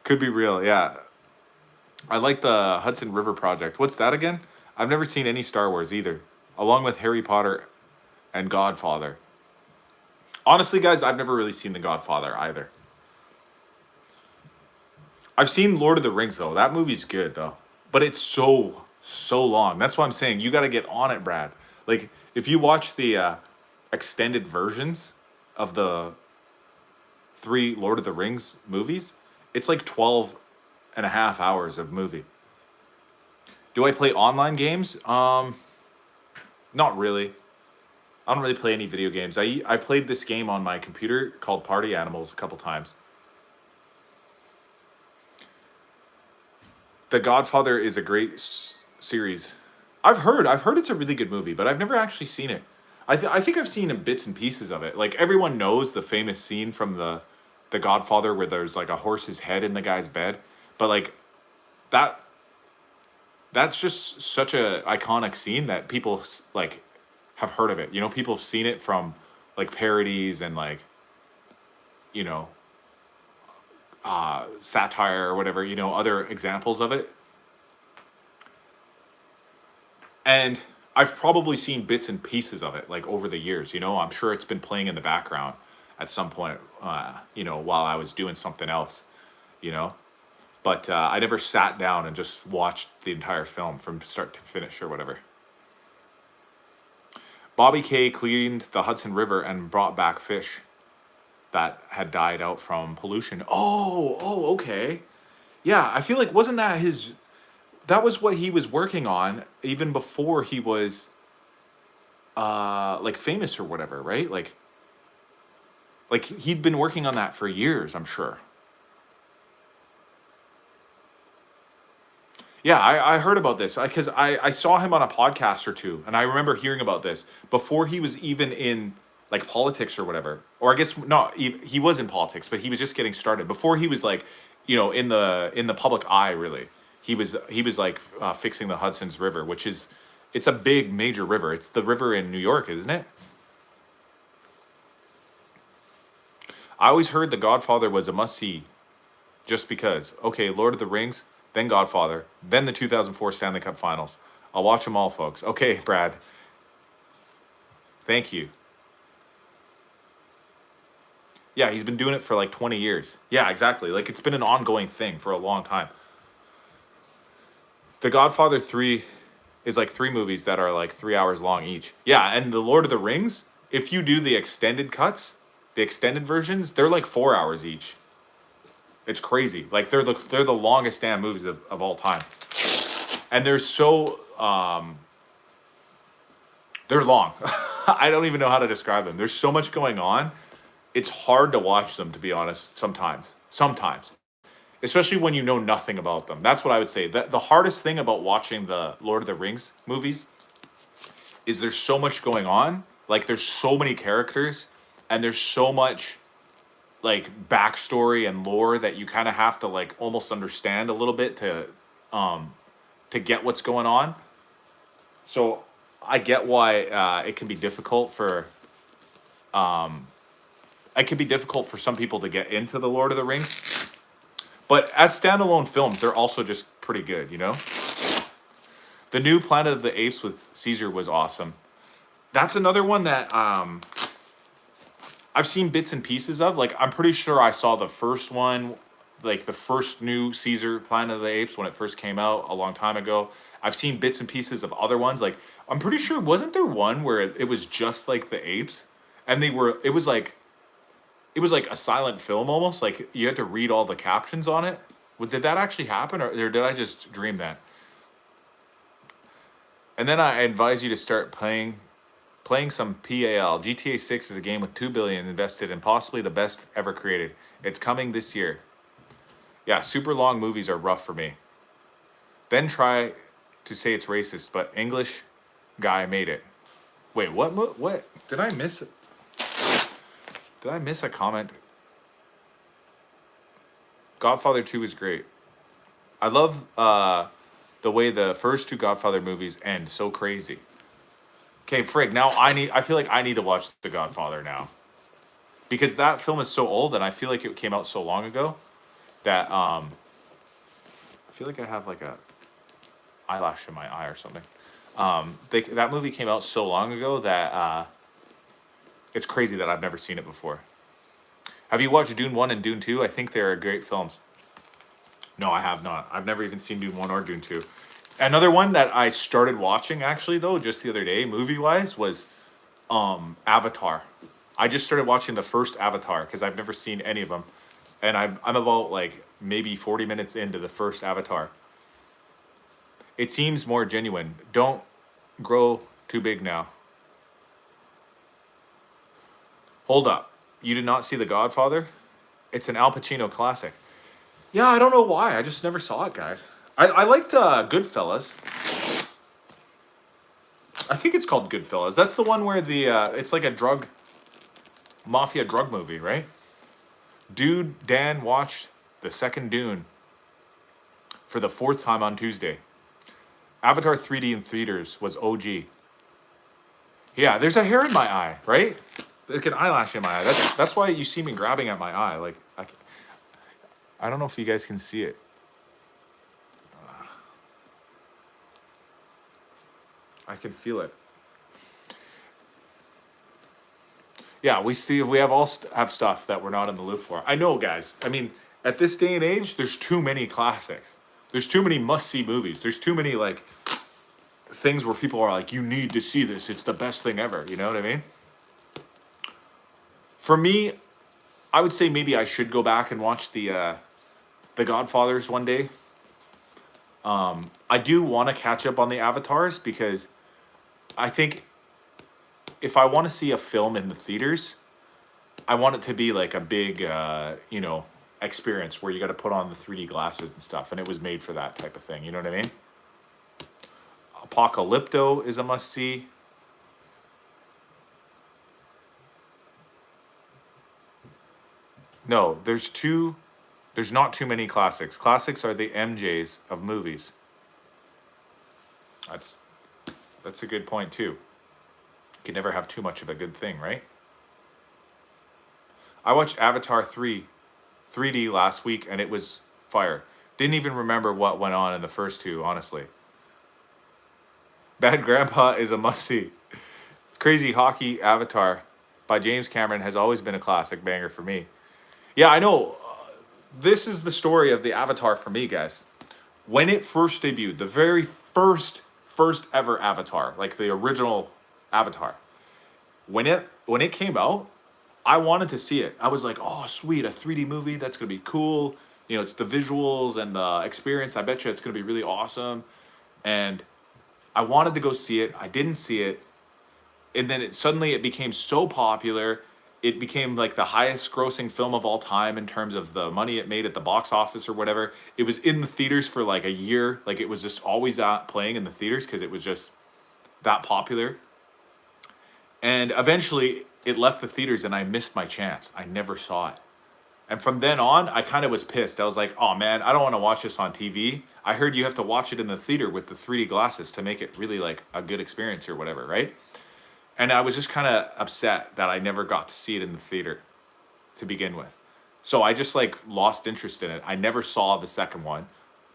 Could be real, yeah. I like the Hudson River Project. What's that again? I've never seen any Star Wars either. Along with Harry Potter and Godfather. Honestly, guys, I've never really seen The Godfather either. I've seen Lord of the Rings though. That movie's good though. But it's so long. That's why I'm saying you got to get on it, Brad. Like if you watch the extended versions of the 3 Lord of the Rings movies, it's like 12 and a half hours of movie. Do I play online games? Not really. I don't really play any video games. I played this game on my computer called Party Animals a couple times. The Godfather is a great series. I've heard it's a really good movie, but I've never actually seen it. I think I've seen bits and pieces of it. Like everyone knows the famous scene from the Godfather where there's like a horse's head in the guy's bed, but like that that's just such a iconic scene that people like have heard of it. You know, people have seen it from like parodies and like you know satire or whatever. You know, other examples of it. And I've probably seen bits and pieces of it like over the years. You know, I'm sure it's been playing in the background at some point. While I was doing something else. You know, but I never sat down and just watched the entire film from start to finish or whatever. Bobby Kay cleaned the Hudson River and brought back fish that had died out from pollution. Oh, okay. Yeah, I feel like wasn't that his? That was what he was working on even before he was like famous or whatever, right? Like he'd been working on that for years, I'm sure. Yeah, I heard about this because I saw him on a podcast or two, and I remember hearing about this before he was even in like politics or whatever. Or I guess not, he was in politics, but he was just getting started before he was like, in the public eye really. He was like fixing the Hudson's River, which is it's a big major river. It's the river in New York, isn't it? I always heard The Godfather was a must see just because. Okay, Lord of the Rings, then Godfather, then the 2004 Stanley Cup Finals. I'll watch them all, folks. Okay, Brad. Thank you. Yeah, he's been doing it for like 20 years. Yeah, exactly. Like it's been an ongoing thing for a long time. The Godfather 3 is like 3 movies that are like 3 hours long each. Yeah, and The Lord of the Rings, if you do the extended cuts, the extended versions, they're like 4 hours each. It's crazy. Like they're the longest damn movies of all time. And they're so they're long. I don't even know how to describe them. There's so much going on. It's hard to watch them, to be honest, sometimes. Sometimes. Especially when you know nothing about them. That's what I would say. The hardest thing about watching the Lord of the Rings movies is there's so much going on. Like there's so many characters and there's so much like backstory and lore that you kind of have to like almost understand a little bit to get what's going on. So I get why it can be difficult for some people to get into the Lord of the Rings. But as standalone films, they're also just pretty good, you know? The new Planet of the Apes with Caesar was awesome. That's another one that I've seen bits and pieces of. Like, I'm pretty sure I saw the first one, like the first new Caesar Planet of the Apes when it first came out a long time ago. I've seen bits and pieces of other ones. Like, I'm pretty sure, wasn't there one where it was just like the apes? And it was like a silent film almost. Like, you had to read all the captions on it. Did that actually happen, or did I just dream that? And then I advise you to start playing some PAL. GTA 6 is a game with 2 billion invested and possibly the best ever created. It's coming this year. Yeah, super long movies are rough for me. Then try to say it's racist, but English guy made it. Wait, what? Did I miss it? Did I miss a comment? Godfather 2 is great. I love the way the first two Godfather movies end so crazy. Okay, frig. Now I feel like I need to watch The Godfather now, because that film is so old, and I feel like it came out so long ago that I feel like I have like a eyelash in my eye or something. That movie came out so long ago that it's crazy that I've never seen it before. Have you watched Dune 1 and Dune 2? I think they're great films. No, I have not. I've never even seen Dune 1 or Dune 2. Another one that I started watching actually though just the other day, movie-wise, was Avatar. I just started watching the first Avatar because I've never seen any of them. And I'm about like maybe 40 minutes into the first Avatar. It seems more genuine. Don't grow too big now. Hold up. You did not see The Godfather? It's an Al Pacino classic. Yeah, I don't know why. I just never saw it, guys. I liked Goodfellas. I think it's called Goodfellas. That's the one where it's like a mafia drug movie, right? Dude, Dan watched the second Dune for the 4th time on Tuesday. Avatar 3D in theaters was OG. Yeah, there's a hair in my eye, right? Like an eyelash in my eye. That's why you see me grabbing at my eye. Like, I don't know if you guys can see it. I can feel it. Yeah, we have stuff that we're not in the loop for. I know, guys. I mean, at this day and age, there's too many classics. There's too many must-see movies. There's too many like things where people are like, you need to see this. It's the best thing ever. You know what I mean? For me, I would say maybe I should go back and watch the Godfathers one day. I do want to catch up on the Avatars because I think if I want to see a film in the theaters, I want it to be like a big, experience where you got to put on the 3D glasses and stuff, and it was made for that type of thing. You know what I mean? Apocalypto is a must-see. No, there's not too many classics. Classics are the MJs of movies. That's a good point too. You can never have too much of a good thing, right? I watched Avatar 3D last week, and it was fire. Didn't even remember what went on in the first two, honestly. Bad Grandpa is a must-see. Crazy Hockey Avatar by James Cameron has always been a classic banger for me. Yeah, I know. This is the story of the Avatar for me, guys. When it first debuted, the very first ever Avatar, like the original Avatar, when it came out, I wanted to see it. I was like, oh, sweet, a 3D movie. That's going to be cool. You know, it's the visuals and the experience. I bet you it's going to be really awesome. And I wanted to go see it. I didn't see it. And then suddenly it became so popular. It became like the highest grossing film of all time in terms of the money it made at the box office or whatever. It was in the theaters for like a year. Like, it was just always playing in the theaters because it was just that popular. And eventually it left the theaters and I missed my chance. I never saw it. And from then on, I kind of was pissed. I was like, oh man, I don't want to watch this on TV. I heard you have to watch it in the theater with the 3D glasses to make it really like a good experience or whatever, right? And I was just kind of upset that I never got to see it in the theater to begin with. So I just like lost interest in it. I never saw the second one.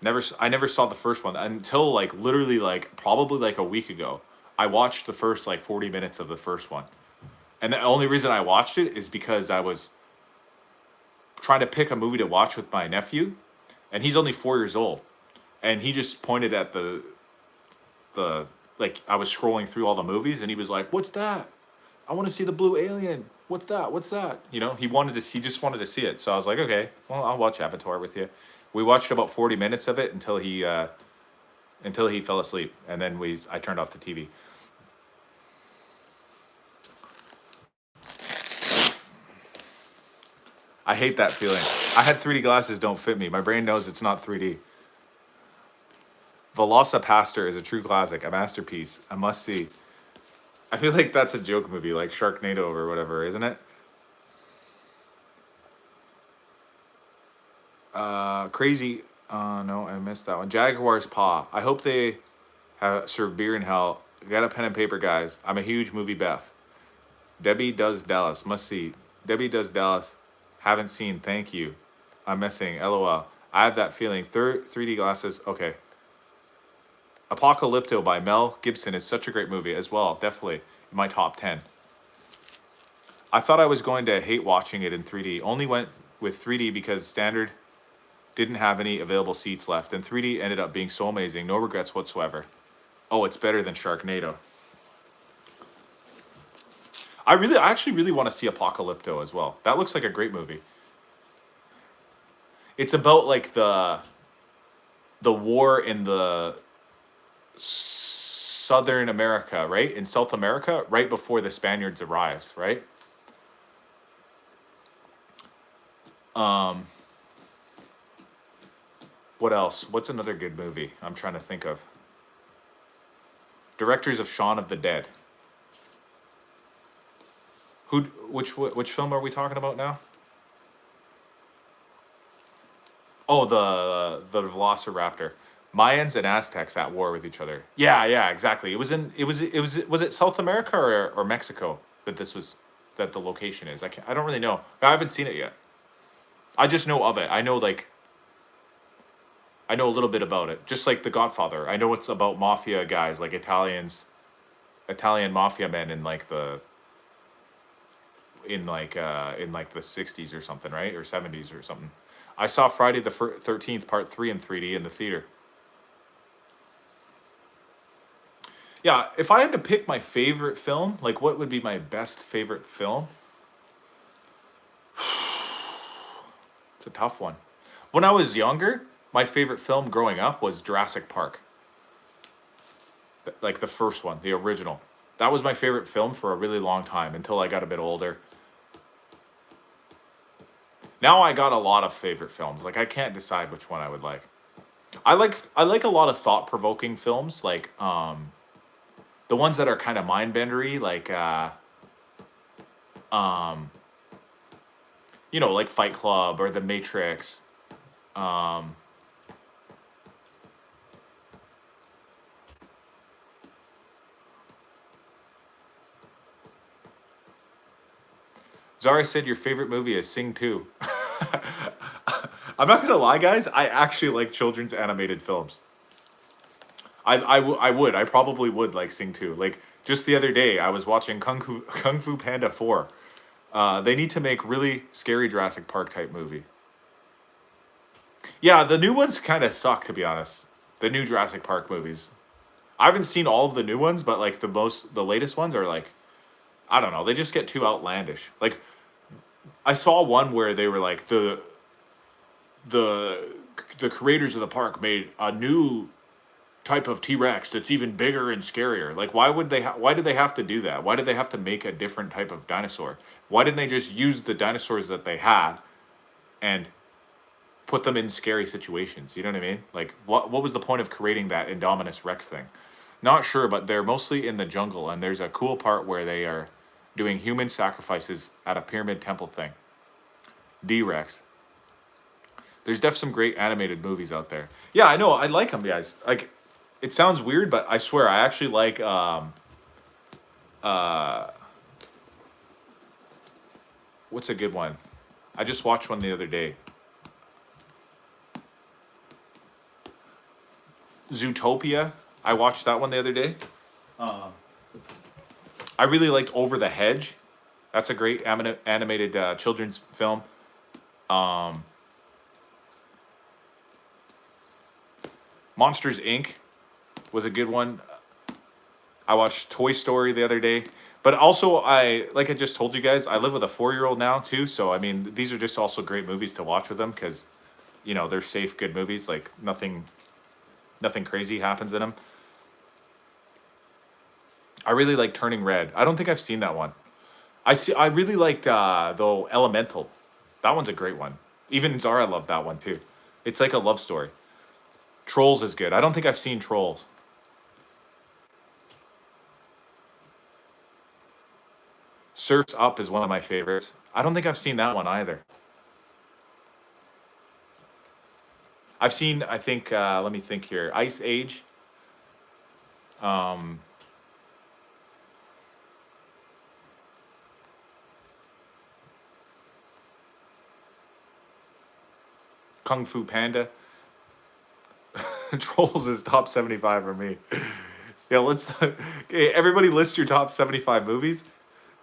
I never saw the first one until like literally like probably like a week ago. I watched the first like 40 minutes of the first one. And the only reason I watched it is because I was trying to pick a movie to watch with my nephew, and he's only 4 years old. And he just pointed at the like I was scrolling through all the movies, and he was like, "What's that? I want to see the blue alien. What's that? What's that?" You know, he just wanted to see it. So I was like, "Okay, well, I'll watch Avatar with you." We watched about 40 minutes of it until he fell asleep, and then I turned off the TV. I hate that feeling. I had 3D glasses don't fit me. My brain knows it's not 3D. Velocipaster is a true classic, a masterpiece, a must see. I feel like that's a joke movie, like Sharknado or whatever, isn't it? Crazy. No, I missed that one. Jaguar's Paw. I hope they serve beer in hell. Got a pen and paper, guys. I'm a huge movie buff. Debbie Does Dallas. Must see. Debbie Does Dallas. Haven't seen. Thank you. I'm missing. LOL. I have that feeling. 3D glasses. Okay. Apocalypto by Mel Gibson is such a great movie as well. Definitely in my top 10. I thought I was going to hate watching it in 3D. Only went with 3D because standard didn't have any available seats left. And 3D ended up being so amazing. No regrets whatsoever. Oh, it's better than Sharknado. I actually really want to see Apocalypto as well. That looks like a great movie. It's about like the war in the Southern America, right? In South America, right before the Spaniards arrives, right? What else? What's another good movie I'm trying to think of? Directors of Shaun of the Dead. Which film are we talking about now? Oh, the Velociraptor. Mayans and Aztecs at war with each other. Yeah, exactly. Was it South America or Mexico that the location is? I don't really know. I haven't seen it yet. I just know of it. I know a little bit about it. Just like The Godfather. I know it's about mafia guys, like Italian mafia men in like the 60s or something, right? Or 70s or something. I saw Friday the 13th Part 3 in 3D in the theater. Yeah, if I had to pick my favorite film, like what would be my best favorite film? It's a tough one. When I was younger, my favorite film growing up was Jurassic Park. Like the first one, the original. That was my favorite film for a really long time until I got a bit older. Now I got a lot of favorite films. Like I can't decide which one I would like. I like a lot of thought-provoking films, like the ones that are kind of mind-bendery, like like Fight Club or The Matrix. Zara said your favorite movie is Sing 2. I'm not gonna lie, guys. I actually like children's animated films. I probably would like Sing 2. Like just the other day, I was watching Kung Fu Panda 4. They need to make really scary Jurassic Park type movie. Yeah, the new ones kind of suck, to be honest. The new Jurassic Park movies. I haven't seen all of the new ones, but like the latest ones are like, I don't know, they just get too outlandish. Like I saw one where they were like the creators of the park made a new type of T-Rex that's even bigger and scarier. Like why did they have to do that? Why did they have to make a different type of dinosaur? Why didn't they just use the dinosaurs that they had and put them in scary situations? You know what I mean? Like what was the point of creating that Indominus Rex thing? Not sure, but they're mostly in the jungle, and there's a cool part where they are doing human sacrifices at a pyramid temple thing. D-Rex. There's definitely some great animated movies out there. Yeah, I know. I like them, guys. Like, it sounds weird, but I swear I actually like uh what's a good one? I just watched one the other day. Zootopia. I watched that one the other day. I really liked Over the Hedge. That's a great animated children's film. Monsters Inc. was a good one. I watched Toy Story the other day. But also, like I just told you guys, I live with a 4-year-old now too. So I mean, these are just also great movies to watch with them because, you know, they're safe, good movies. Like nothing crazy happens in them. I really like Turning Red. I don't think I've seen that one. I really liked though Elemental. That one's a great one. Even Zara loved that one too. It's like a love story. Trolls is good. I don't think I've seen Trolls. Surf's Up is one of my favorites. I don't think I've seen that one either. I've seen, I think, let me think here. Ice Age. Um, Kung Fu Panda. Trolls is top 75 for me. Yeah, let's. Okay, everybody list your top 75 movies.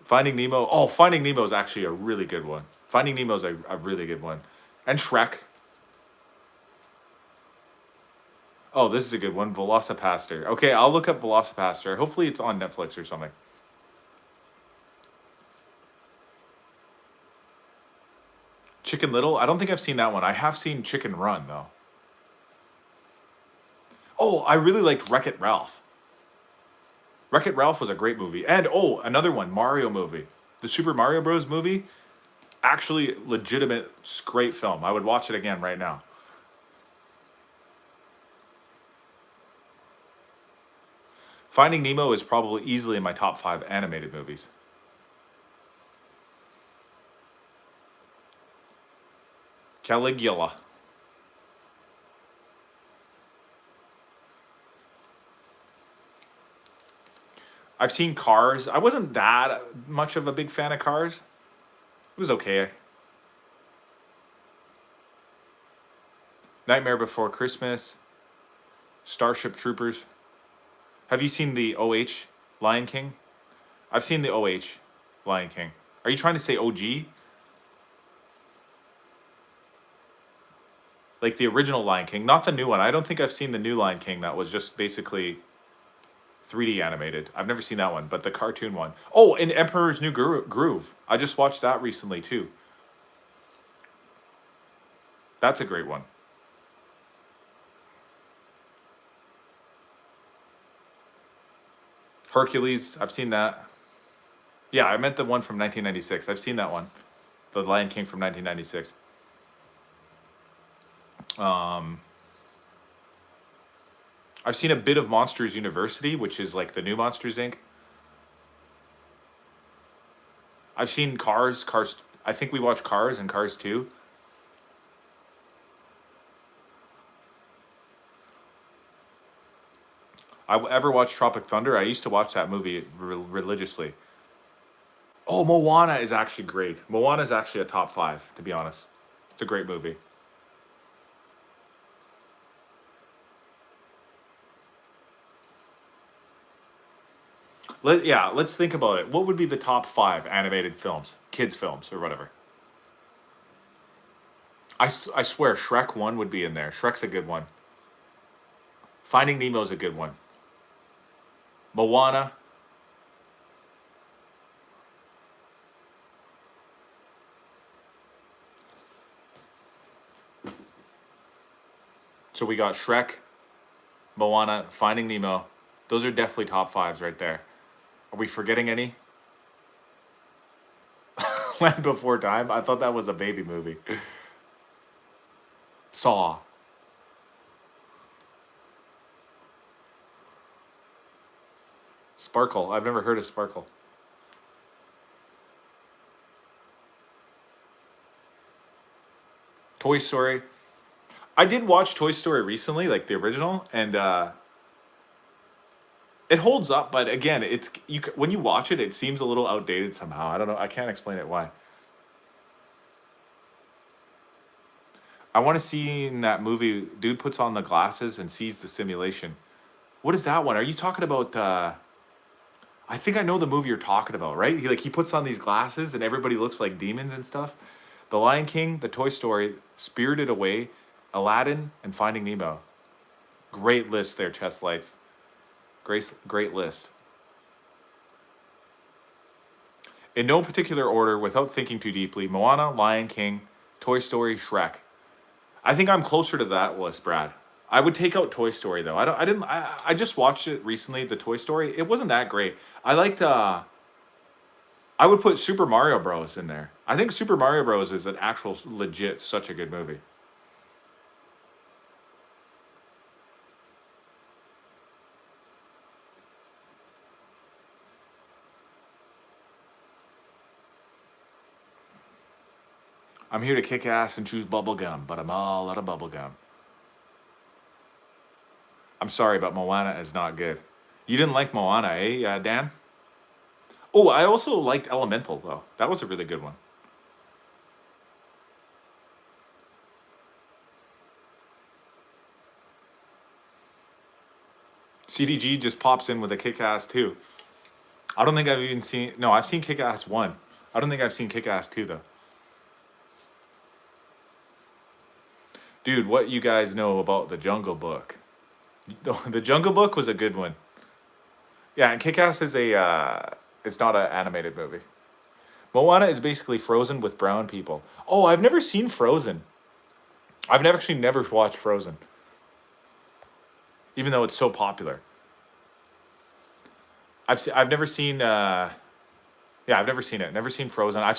Finding Nemo. Oh, Finding Nemo is actually a really good one. Finding Nemo is a really good one. And Shrek. Oh, this is a good one. Velocipaster. Okay, I'll look up Velocipaster. Hopefully it's on Netflix or something. Chicken Little. I don't think I've seen that one. I have seen Chicken Run though. Oh, I really liked Wreck-It Ralph. Wreck-It Ralph was a great movie. And oh, another one, Mario movie. The Super Mario Bros. Movie. Actually, legitimate, great film. I would watch it again right now. Finding Nemo is probably easily in my top 5 animated movies. Caligula. I've seen Cars. I wasn't that much of a big fan of Cars. It was okay. Nightmare Before Christmas. Starship Troopers. Have you seen the OH Lion King? I've seen the OH Lion King. Are you trying to say OG? Like the original Lion King, not the new one. I don't think I've seen the new Lion King that was just basically 3D animated. I've never seen that one, but the cartoon one. Oh, and Emperor's New Groove. I just watched that recently too. That's a great one. Hercules, I've seen that. Yeah, I meant the one from 1996. I've seen that one. The Lion King from 1996. I've seen a bit of Monsters University, which is like the new Monsters Inc. I've seen Cars. I think we watched Cars and Cars 2. I ever watched Tropic Thunder? I used to watch that movie religiously. Oh, Moana is actually great. Moana is actually a top 5, to be honest. It's a great movie. Let's think about it. What would be the top 5 animated films, kids films or whatever? I swear Shrek 1 would be in there. Shrek's a good one. Finding Nemo's a good one. Moana. So we got Shrek, Moana, Finding Nemo. Those are definitely top 5s right there. Are we forgetting any? Land Before Time? I thought that was a baby movie. Saw. Sparkle. I've never heard of Sparkle. Toy Story. I did watch Toy Story recently, like the original, and it holds up. But again, when you watch it, it seems a little outdated somehow. I don't know. I can't explain it why. I want to see in that movie, dude puts on the glasses and sees the simulation. What is that one? Are you talking about? I think I know the movie you're talking about, right? He puts on these glasses and everybody looks like demons and stuff. The Lion King, The Toy Story, Spirited Away, Aladdin, and Finding Nemo. Great list there, Chest Lights. Great list. In no particular order, without thinking too deeply, Moana, Lion King, Toy Story, Shrek. I think I'm closer to that list, Brad. I would take out Toy Story though. I just watched it recently, the Toy Story. It wasn't that great. I liked I would put Super Mario Bros in there. I think Super Mario Bros is an actual legit such a good movie. I'm here to kick ass and choose bubblegum, but I'm all out of bubblegum. I'm sorry, but Moana is not good. You didn't like Moana, eh, Dan? Oh, I also liked Elemental, though. That was a really good one. CDG just pops in with a Kick-Ass 2. I don't think I've even seen... No, I've seen Kick-Ass 1. I don't think I've seen Kick-Ass 2, though. Dude, what you guys know about The Jungle Book? The Jungle Book was a good one. Yeah, and Kick-Ass is it's not an animated movie. Moana is basically Frozen with brown people. Oh, I've never seen Frozen. I've never watched Frozen. Even though it's so popular. I've never seen I've never seen it. Never seen Frozen. I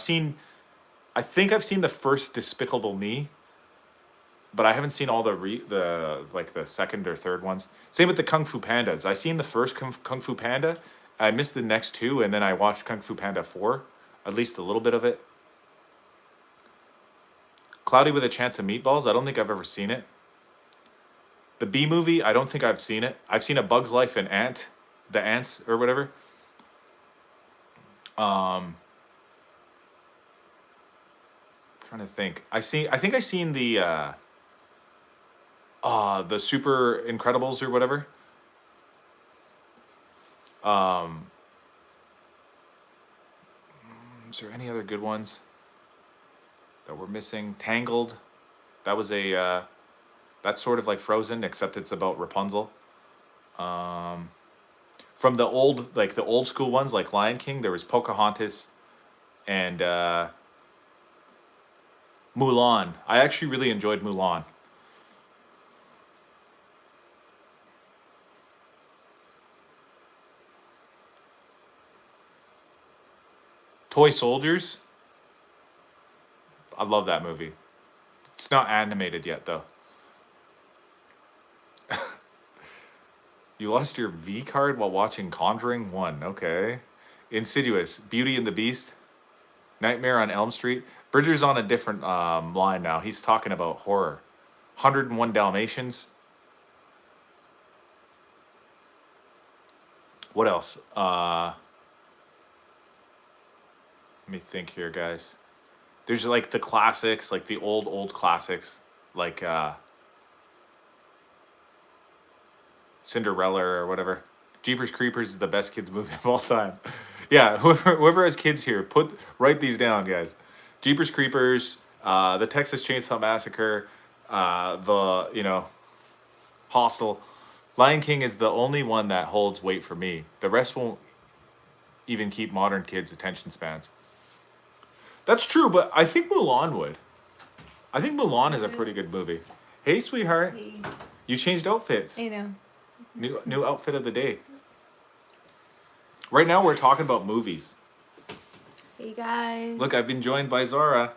think I've seen the first Despicable Me, but I haven't seen all the second or third ones. Same with the Kung Fu Pandas. I seen the first Kung Fu Panda. I missed the next two, and then I watched Kung Fu Panda 4, at least a little bit of it. Cloudy with a Chance of Meatballs. I don't think I've ever seen it. The Bee Movie. I don't think I've seen it. I've seen A Bug's Life and The Ants or whatever. Trying to think. I think I seen the Super Incredibles or whatever. Is there any other good ones that we're missing? Tangled. That was that's sort of like Frozen, except it's about Rapunzel. From the old school ones, like Lion King, there was Pocahontas and Mulan. I actually really enjoyed Mulan. Toy Soldiers. I love that movie. It's not animated yet, though. You lost your V card while watching Conjuring 1. Okay. Insidious. Beauty and the Beast. Nightmare on Elm Street. Bridger's on a different line now. He's talking about horror. 101 Dalmatians. What else? Let me think here, guys. There's like the classics, like the old classics, like Cinderella or whatever. Jeepers Creepers is the best kids movie of all time. Yeah, whoever has kids here, write these down, guys. Jeepers Creepers, the Texas Chainsaw Massacre, Hostel. Lion King is the only one that holds weight for me. The rest won't even keep modern kids' attention spans. That's true, but I think Mulan would. I think Mulan is a pretty good movie. Hey, sweetheart. Hey. You changed outfits. I know. New outfit of the day. Right now we're talking about movies. Hey guys. Look, I've been joined by Zara.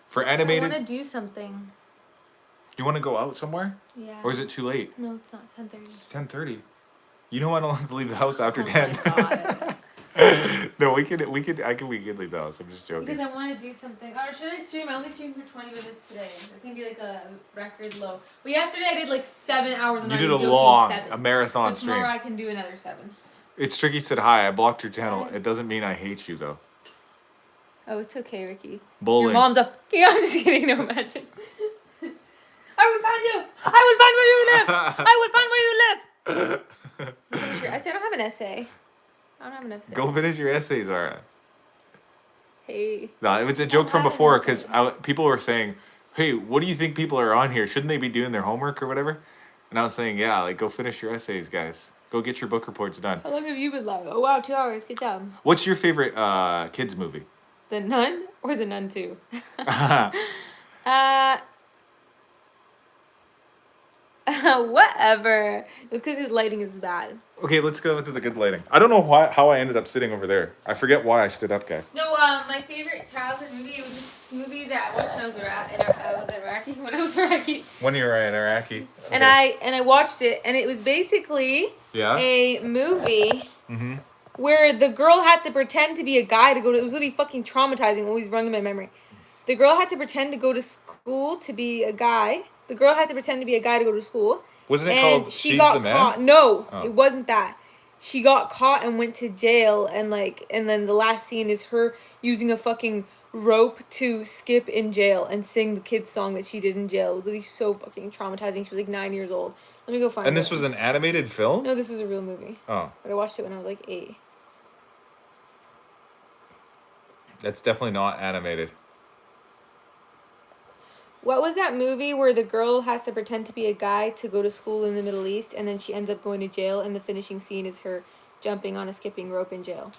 For animated... I want to do something. You want to go out somewhere? Yeah. Or is it too late? No, it's not 10:30. It's 10:30. You know I don't like to leave the house after Oh 10. my God. No, we could I can leave the house. I'm just Because joking. I want to do something. Or should I stream? I only streamed for 20 minutes today. It's gonna be like a record low. But yesterday I did like 7 hours. I'm You not did even a joking, long, 7. a marathon So tomorrow stream. I can do another 7. It's Tricky said hi. I blocked your channel. Hi. It doesn't mean I hate you though. Oh, it's okay, Ricky. Bowling. Your mom's a. Yeah, I'm just kidding. No, imagine. I will find you. I will find where you live. I will find where you live. Sure. I said I don't have an essay. I don't have an essay. Go finish your essays, Zara. Hey. No, it was a joke from have an before essay. because people were saying, "Hey, what do you think people are on here? Shouldn't they be doing their homework or whatever?" And I was saying, "Yeah, like go finish your essays, guys. Go get your book reports done." How long have you been live? Oh wow, 2 hours. Good job. What's your favorite kids movie? The Nun or the Nun 2? Whatever. It was because his lighting is bad. Okay, let's go into the good lighting. I don't know how I ended up sitting over there. I forget why I stood up, guys. No, my favorite childhood movie, it was this movie that I watched when I was Iraqi, when I was Iraqi. When you were in Iraqi. And I watched it, and it was basically Yeah. a movie Mm-hmm. where the girl had to pretend to be a guy to go to, it was really fucking traumatizing, always rung in my memory. The girl had to pretend to go to school to be a guy. The girl had to pretend to be a guy to go to school. Wasn't it And called she She's got the Man? caught. No, Oh. it wasn't that. She got caught and went to jail, and then the last scene is her using a fucking rope to skip in jail and sing the kid's song that she did in jail. It was really so fucking traumatizing. She was like 9 years old. Let me go find it. And this was an animated film? No, this was a real movie. Oh, But I watched it when I was like 8. that's definitely not animated. What was that movie where the girl has to pretend to be a guy to go to school in the Middle East, and then she ends up going to jail, and the finishing scene is her jumping on a skipping rope in jail?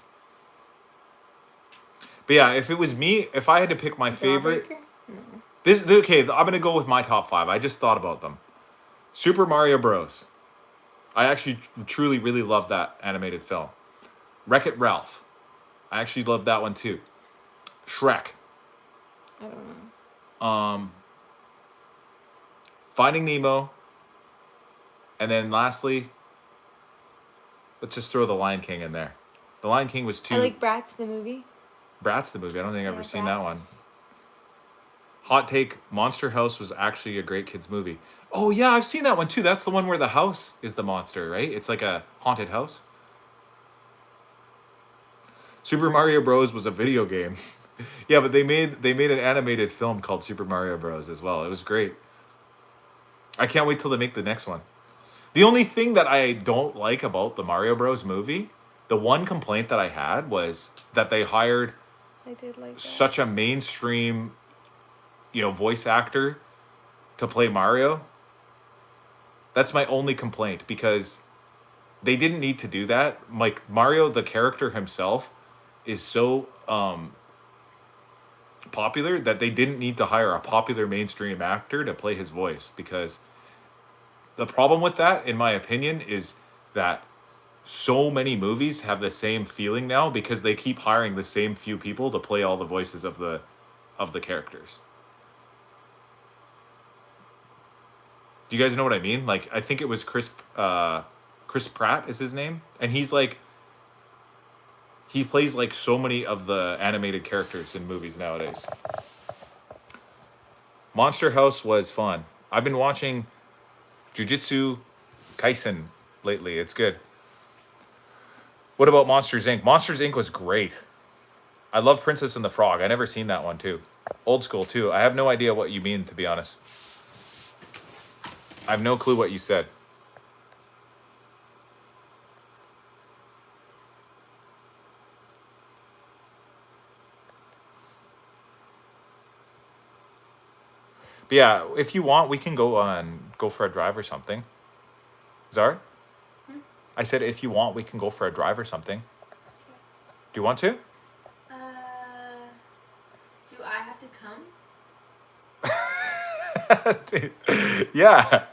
But yeah, if it was me, if I had to pick my favorite, Lawbreaker? No. okay, I'm gonna go with my top 5. I just thought about them. Super Mario Bros. I actually truly really love that animated film. Wreck-It Ralph. I actually love that one too. Shrek. I don't know. Finding Nemo. And then lastly, let's just throw The Lion King in there. The Lion King was too. I like Bratz the movie. Bratz the movie. I don't think I've ever seen that one. Bratz. Hot take, Monster House was actually a great kids movie. Oh yeah, I've seen that one too. That's the one where the house is the monster, right? It's like a haunted house. Super Mario Bros was a video game. Yeah, but they made an animated film called Super Mario Bros as well. It was great. I can't wait till they make the next one. The only thing that I don't like about the Mario Bros movie, the one complaint that I had was that they hired I did like that. such a mainstream, voice actor to play Mario. That's my only complaint because they didn't need to do that. Like Mario, the character himself, is so popular that they didn't need to hire a popular mainstream actor to play his voice, because the problem with that, in my opinion, is that so many movies have the same feeling now because they keep hiring the same few people to play all the voices of the characters. Do you guys know what I mean? Like, I think it was Chris Pratt is his name, and he's like, he plays like so many of the animated characters in movies nowadays. Monster House was fun. I've been watching Jujutsu Kaisen lately. It's good. What about Monsters Inc? Monsters Inc was great. I love Princess and the Frog. I never seen that one too. Old school too. I have no idea what you mean, to be honest. I have no clue what you said. But yeah, if you want, we can go for a drive or something. Zara? I said if you want, we can go for a drive or something. Do you want to? Do I have to come? Yeah.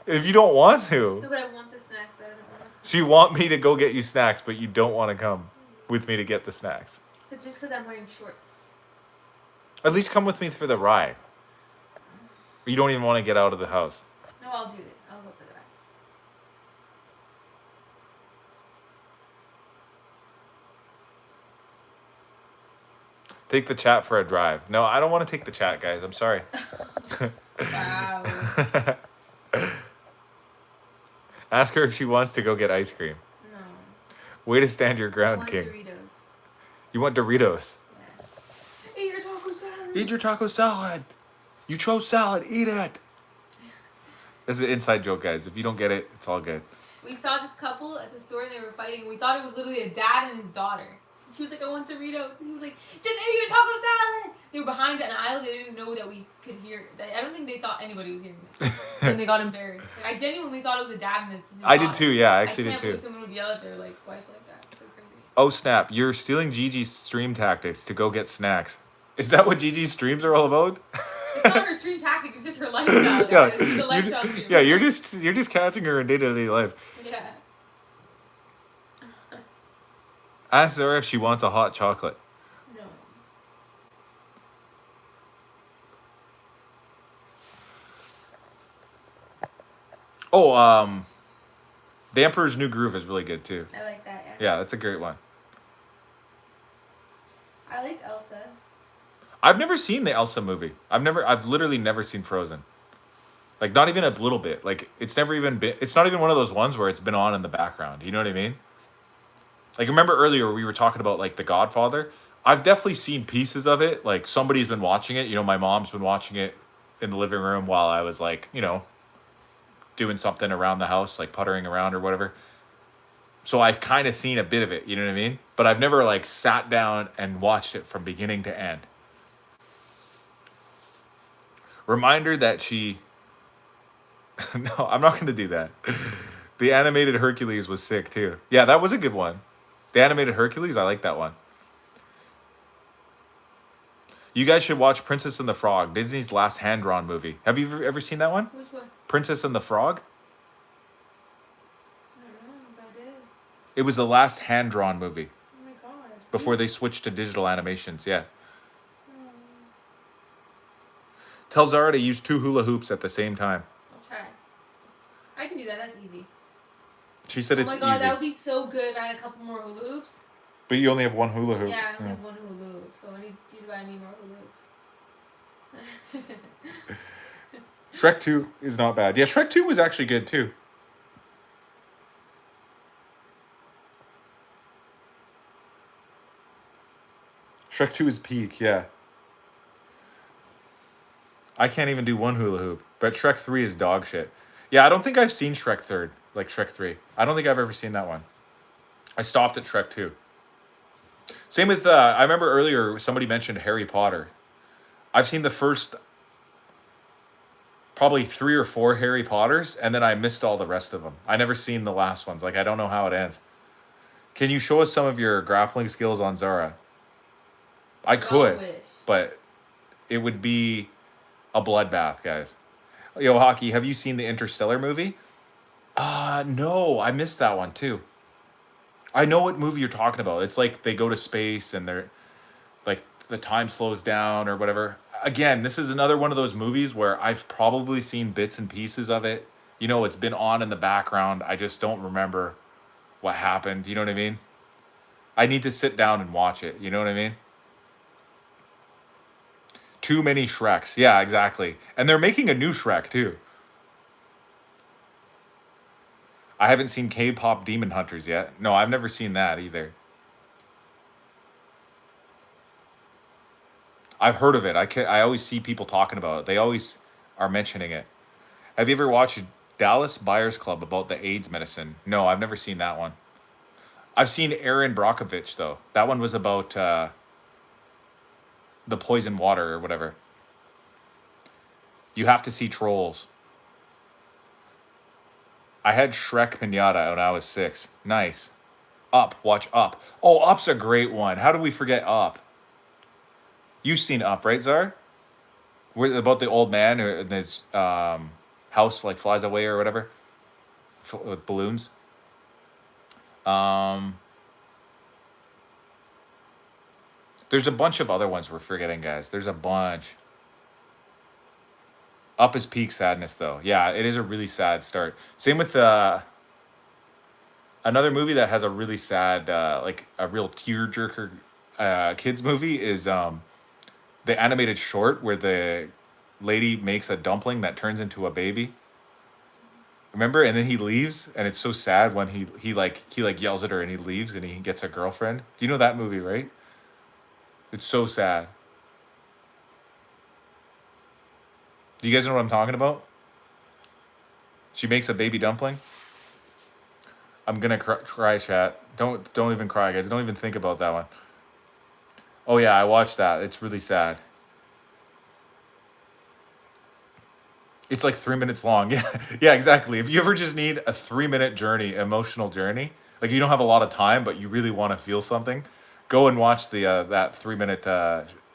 If you don't want to. No, but I want the snacks, but I don't want to. So you want me to go get you snacks, but you don't want to come with me to get the snacks. But just because I'm wearing shorts. At least come with me for the ride. You don't even want to get out of the house. No, I'll do it. I'll go for the ride. Take the chat for a drive. No, I don't want to take the chat, guys. I'm sorry. Wow. Ask her if she wants to go get ice cream. No. Way to stand your I ground, want King. Doritos. You want Doritos? Yeah. Eat your taco salad. Eat your taco salad. You chose salad. Eat it. This is an inside joke, guys. If you don't get it, it's all good. We saw this couple at the store and they were fighting. We thought it was literally a dad and his daughter. She was like, I want Doritos. And he was like, just eat your taco salad. They were behind an aisle. They didn't know that we could hear. I don't think they thought anybody was hearing it. And they got embarrassed. Like, I genuinely thought it was a dad and his I daughter. did too. Yeah, I actually I did can't too. believe someone would yell at their like wife like that. It's so crazy. Oh snap! You're stealing Gigi's stream tactics to go get snacks. Is that what Gigi's streams are all about? It's not her stream tactic. It's just her lifestyle. Yeah, Guys. It's a lifestyle stream. yeah, you're just catching her in day-to-day life. Yeah. Ask Zara if she wants a hot chocolate. No. Oh, The Emperor's New Groove is really good too. I like that. Yeah. Yeah, that's a great one. I liked Elsa. I've never seen the Elsa movie. I've literally never seen Frozen. Like, not even a little bit. Like, it's never even been, it's not even one of those ones where it's been on in the background. You know what I mean? Like, remember earlier we were talking about, like, The Godfather? I've definitely seen pieces of it. Like, somebody's been watching it. You know, my mom's been watching it in the living room while I was, like, you know, doing something around the house, like puttering around or whatever. So I've kind of seen a bit of it, you know what I mean? But I've never, like, sat down and watched it from beginning to end. Reminder that she... No, I'm not going to do that. The animated Hercules was sick, too. Yeah, that was a good one. The animated Hercules, I like that one. You guys should watch Princess and the Frog, Disney's last hand-drawn movie. Have you ever seen that one? Which one? Princess and the Frog? I don't know, but I did. It was the last hand-drawn movie Oh my god. before they switched to digital animations, yeah. Tell Zara to use 2 hula hoops at the same time. I'll try. I can do that. That's easy. She said Oh it's my god, easy. that would be so good if I had a couple more hula hoops. But you only have 1 hula hoop. Yeah, I only have one hula hoop, so I need you to buy me more hula hoops. Shrek 2 is not bad. Yeah, Shrek 2 was actually good too. Shrek 2 is peak, yeah. I can't even do 1 hula hoop. But Shrek 3 is dog shit. Yeah, I don't think I've seen Shrek 3rd. Like Shrek 3. I don't think I've ever seen that one. I stopped at Shrek 2. Same with, I remember earlier somebody mentioned Harry Potter. I've seen the first probably 3 or 4 Harry Potters, and then I missed all the rest of them. I never seen the last ones. Like, I don't know how it ends. Can you show us some of your grappling skills on Zara? I could, but it would be a bloodbath, guys. Yo, Hockey, have you seen the Interstellar movie? No, I missed that one too. I know what movie you're talking about. It's like they go to space and they're like the time slows down or whatever. Again, this is another one of those movies where I've probably seen bits and pieces of it. You know, it's been on in the background. I just don't remember what happened. You know what I mean? I need to sit down and watch it. You know what I mean? Too many Shreks. Yeah, exactly. And they're making a new Shrek too. I haven't seen K-pop Demon Hunters yet. No, I've never seen that either. I've heard of it. I always see people talking about it. They always are mentioning it. Have you ever watched Dallas Buyers Club about the AIDS medicine? No, I've never seen that one. I've seen Aaron Brockovich, though. That one was about the poison water or whatever. You have to see Trolls. I had Shrek Pinata when I was 6. Nice. Up. Watch Up. Oh, Up's a great one. How did we forget Up? You've seen Up, right, Zar? Where about the old man in his house like flies away or whatever with balloons. There's a bunch of other ones we're forgetting, guys. There's a bunch. Up is peak sadness, though. Yeah, it is a really sad start. Same with another movie that has a really sad, like a real tearjerker kids movie is the animated short where the lady makes a dumpling that turns into a baby. Remember? And then he leaves, and it's so sad when he yells at her and he leaves and he gets a girlfriend. Do you know that movie, right? It's so sad. Do you guys know what I'm talking about? She makes a baby dumpling. I'm gonna cry, chat. Don't even cry, guys. Don't even think about that one. Oh yeah, I watched that. It's really sad. It's like 3 minutes long. Yeah, yeah, exactly. If you ever just need a 3 minute journey, emotional journey, like you don't have a lot of time, but you really want to feel something, go and watch the that 3 minute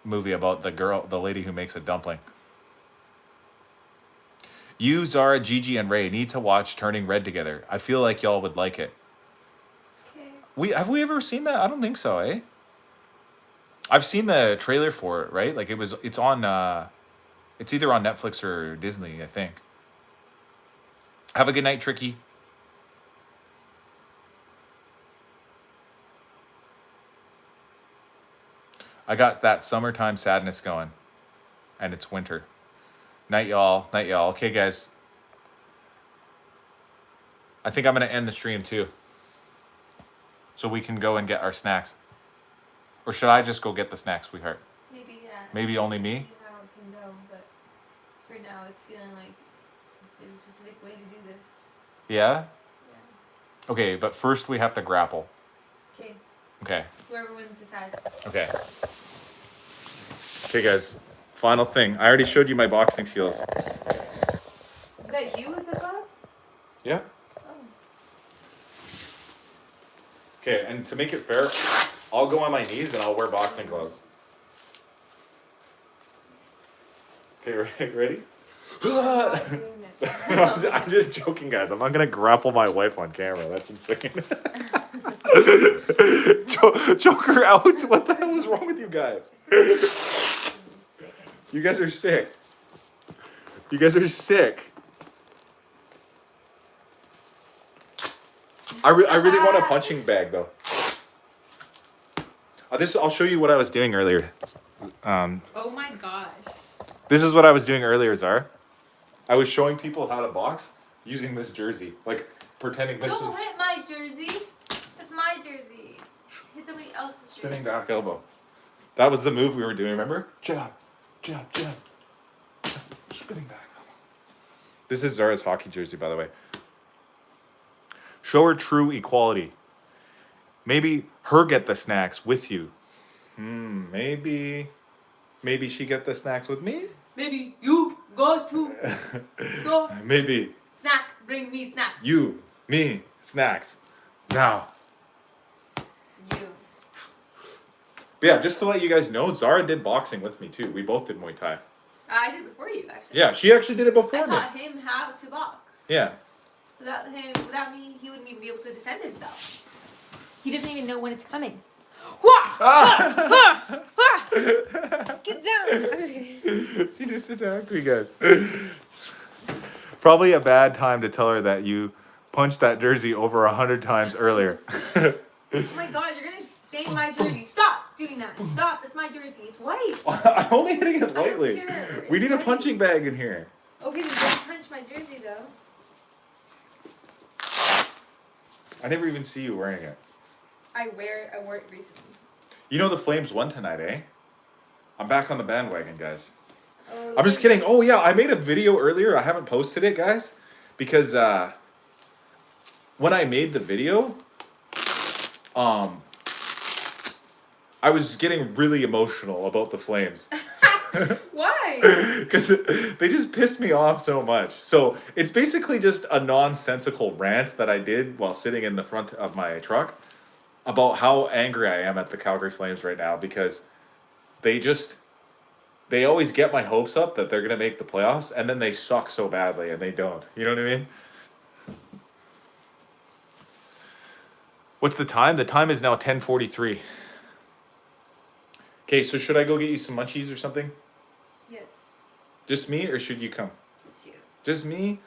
movie about the lady who makes a dumpling. You, Zara, Gigi, and Ray need to watch Turning Red together. I feel like y'all would like it. Okay. We ever seen that? I don't think so, eh? I've seen the trailer for it, right? Like it's on it's either on Netflix or Disney, I think. Have a good night, Tricky. I got that summertime sadness going. And it's winter. Night, y'all. Night, y'all. Okay, guys. I think I'm going to end the stream, too. So we can go and get our snacks. Or should I just go get the snacks, sweetheart? Maybe, yeah. Maybe only me? See how it can go, but for now it's feeling like there's a specific way to do this. Yeah? Yeah. Okay, but first we have to grapple. Okay. Okay. Whoever wins decides. Okay. Okay, guys. Final thing. I already showed you my boxing skills. Is that you with the gloves? Yeah. Oh. Okay, and to make it fair, I'll go on my knees and I'll wear boxing gloves. Okay, ready? I'm not doing this. I'm just joking, guys. I'm not gonna grapple my wife on camera. That's insane. Choke her out. What the hell is wrong with you guys? You guys are sick. You guys are sick. I really want a punching bag though. I'll show you what I was doing earlier. Oh my gosh. This is what I was doing earlier, Zara. I was showing people how to box using this jersey, like pretending this Don't was hit my jersey. That's my jersey. Hit somebody else's jersey. spinning back elbow. That was the move we were doing. Remember? Jab, jab, jab. Spinning back elbow. This is Zara's hockey jersey, by the way. Show her true equality. Maybe her get the snacks with you. Maybe she get the snacks with me. Maybe you go to store. Maybe Snack. Bring me snack. you, me, snacks. Now. You. But yeah, just to let you guys know, Zara did boxing with me too. We both did Muay Thai. I did it before you, actually. Yeah, she actually did it I before me. taught him how to box. Yeah. Without me, he wouldn't even be able to defend himself. He doesn't even know when it's coming. Get down! I'm just kidding. She just attacked me, guys. Probably a bad time to tell her that you punched that jersey over 100 times earlier. Oh my god, you're gonna stain my jersey. Stop doing that. Stop. That's my jersey. It's white. I'm only hitting it lightly. don't care. We It's need a white. punching bag in here. Okay, then don't punch my jersey though. I never even see you wearing it. I wore it recently. You know the Flames won tonight, eh? I'm back on the bandwagon, guys. Oh, I'm just kidding. Oh yeah, I made a video earlier. I haven't posted it, guys, because when I made the video, I was getting really emotional about the Flames. Why? Because they just pissed me off so much. So it's basically just a nonsensical rant that I did while sitting in the front of my truck about how angry I am at the Calgary Flames right now because they always get my hopes up that they're going to make the playoffs and then they suck so badly and they don't. You know what I mean? What's the time? The time is now 10:43. Okay, so should I go get you some munchies or something? Yes. Just me or should you come? Just you. Just me?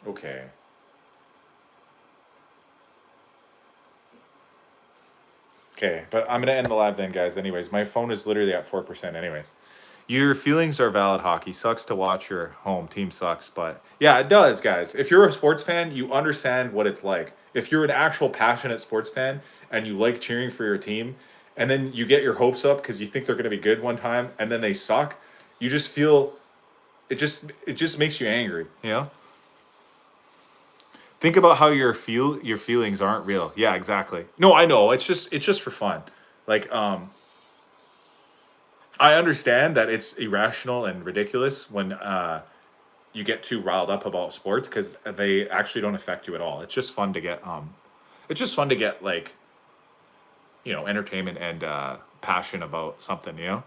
Okay. Okay, but I'm gonna end the live then, guys. Anyways, my phone is literally at 4%. Anyways, your feelings are valid. Hockey sucks to watch. Your home team sucks, but yeah, it does, guys. If you're a sports fan, you understand what it's like. If you're an actual passionate sports fan and you like cheering for your team, and then you get your hopes up because you think they're gonna be good one time, and then they suck, you just feel it just makes you angry. You know. Think about how your feelings aren't real. Yeah, exactly. No, I know. It's just for fun. Like I understand that it's irrational and ridiculous when you get too riled up about sports because they actually don't affect you at all. It's just fun to get it's just fun to get like, entertainment and passion about something, you know?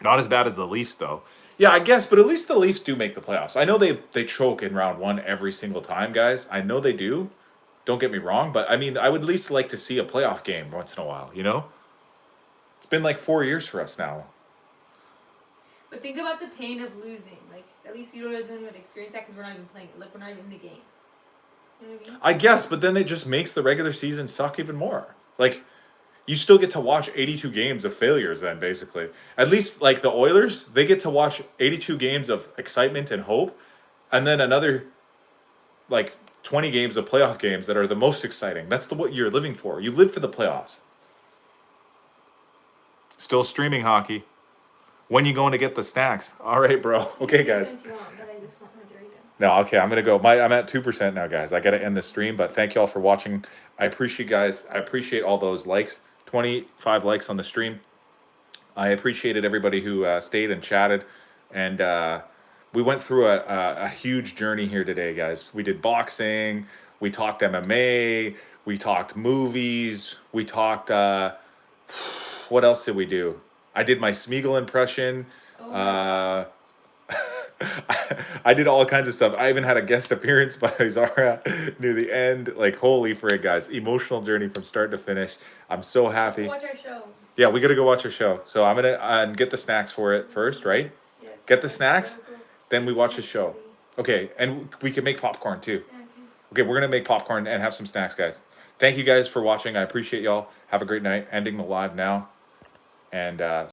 Not as bad as the Leafs though. Yeah, I guess, but at least the Leafs do make the playoffs. I know they choke in round 1 every single time, guys. I know they do. Don't get me wrong, but I mean, I would at least like to see a playoff game once in a while, you know? It's been like 4 years for us now. But think about the pain of losing. Like, at least you don't have to experience that because we're not even playing. Like, we're not in the game. You know what I mean? I guess, but then it just makes the regular season suck even more. Like, you still get to watch 82 games of failures then, basically. At least, like, the Oilers, they get to watch 82 games of excitement and hope, and then another, like, 20 games of playoff games that are the most exciting. That's what you're living for. You live for the playoffs. Still streaming hockey. When you going to get the snacks? All right, bro. Okay, guys. If you want, but I just want my Dorito. No, okay, I'm gonna go. I'm at 2% now, guys. I gotta end the stream, but thank you all for watching. I appreciate guys. I appreciate all those likes. 25 likes on the stream. I appreciated everybody who stayed and chatted, and we went through a huge journey here today, guys. We did boxing. We talked MMA. We talked movies. We talked. What else did we do? I did my Smeagol impression. Oh. I did all kinds of stuff. I even had a guest appearance by Zara near the end. Like, holy frig, guys. Emotional journey from start to finish. I'm so happy. Watch our show. Yeah, we gotta go watch our show. So I'm gonna get the snacks for it first, right? Yes. Get the snacks, then we watch the show. Okay, and we can make popcorn too. Yeah, okay. Okay, we're gonna make popcorn and have some snacks, guys. Thank you guys for watching. I appreciate y'all. Have a great night. Ending the live now. And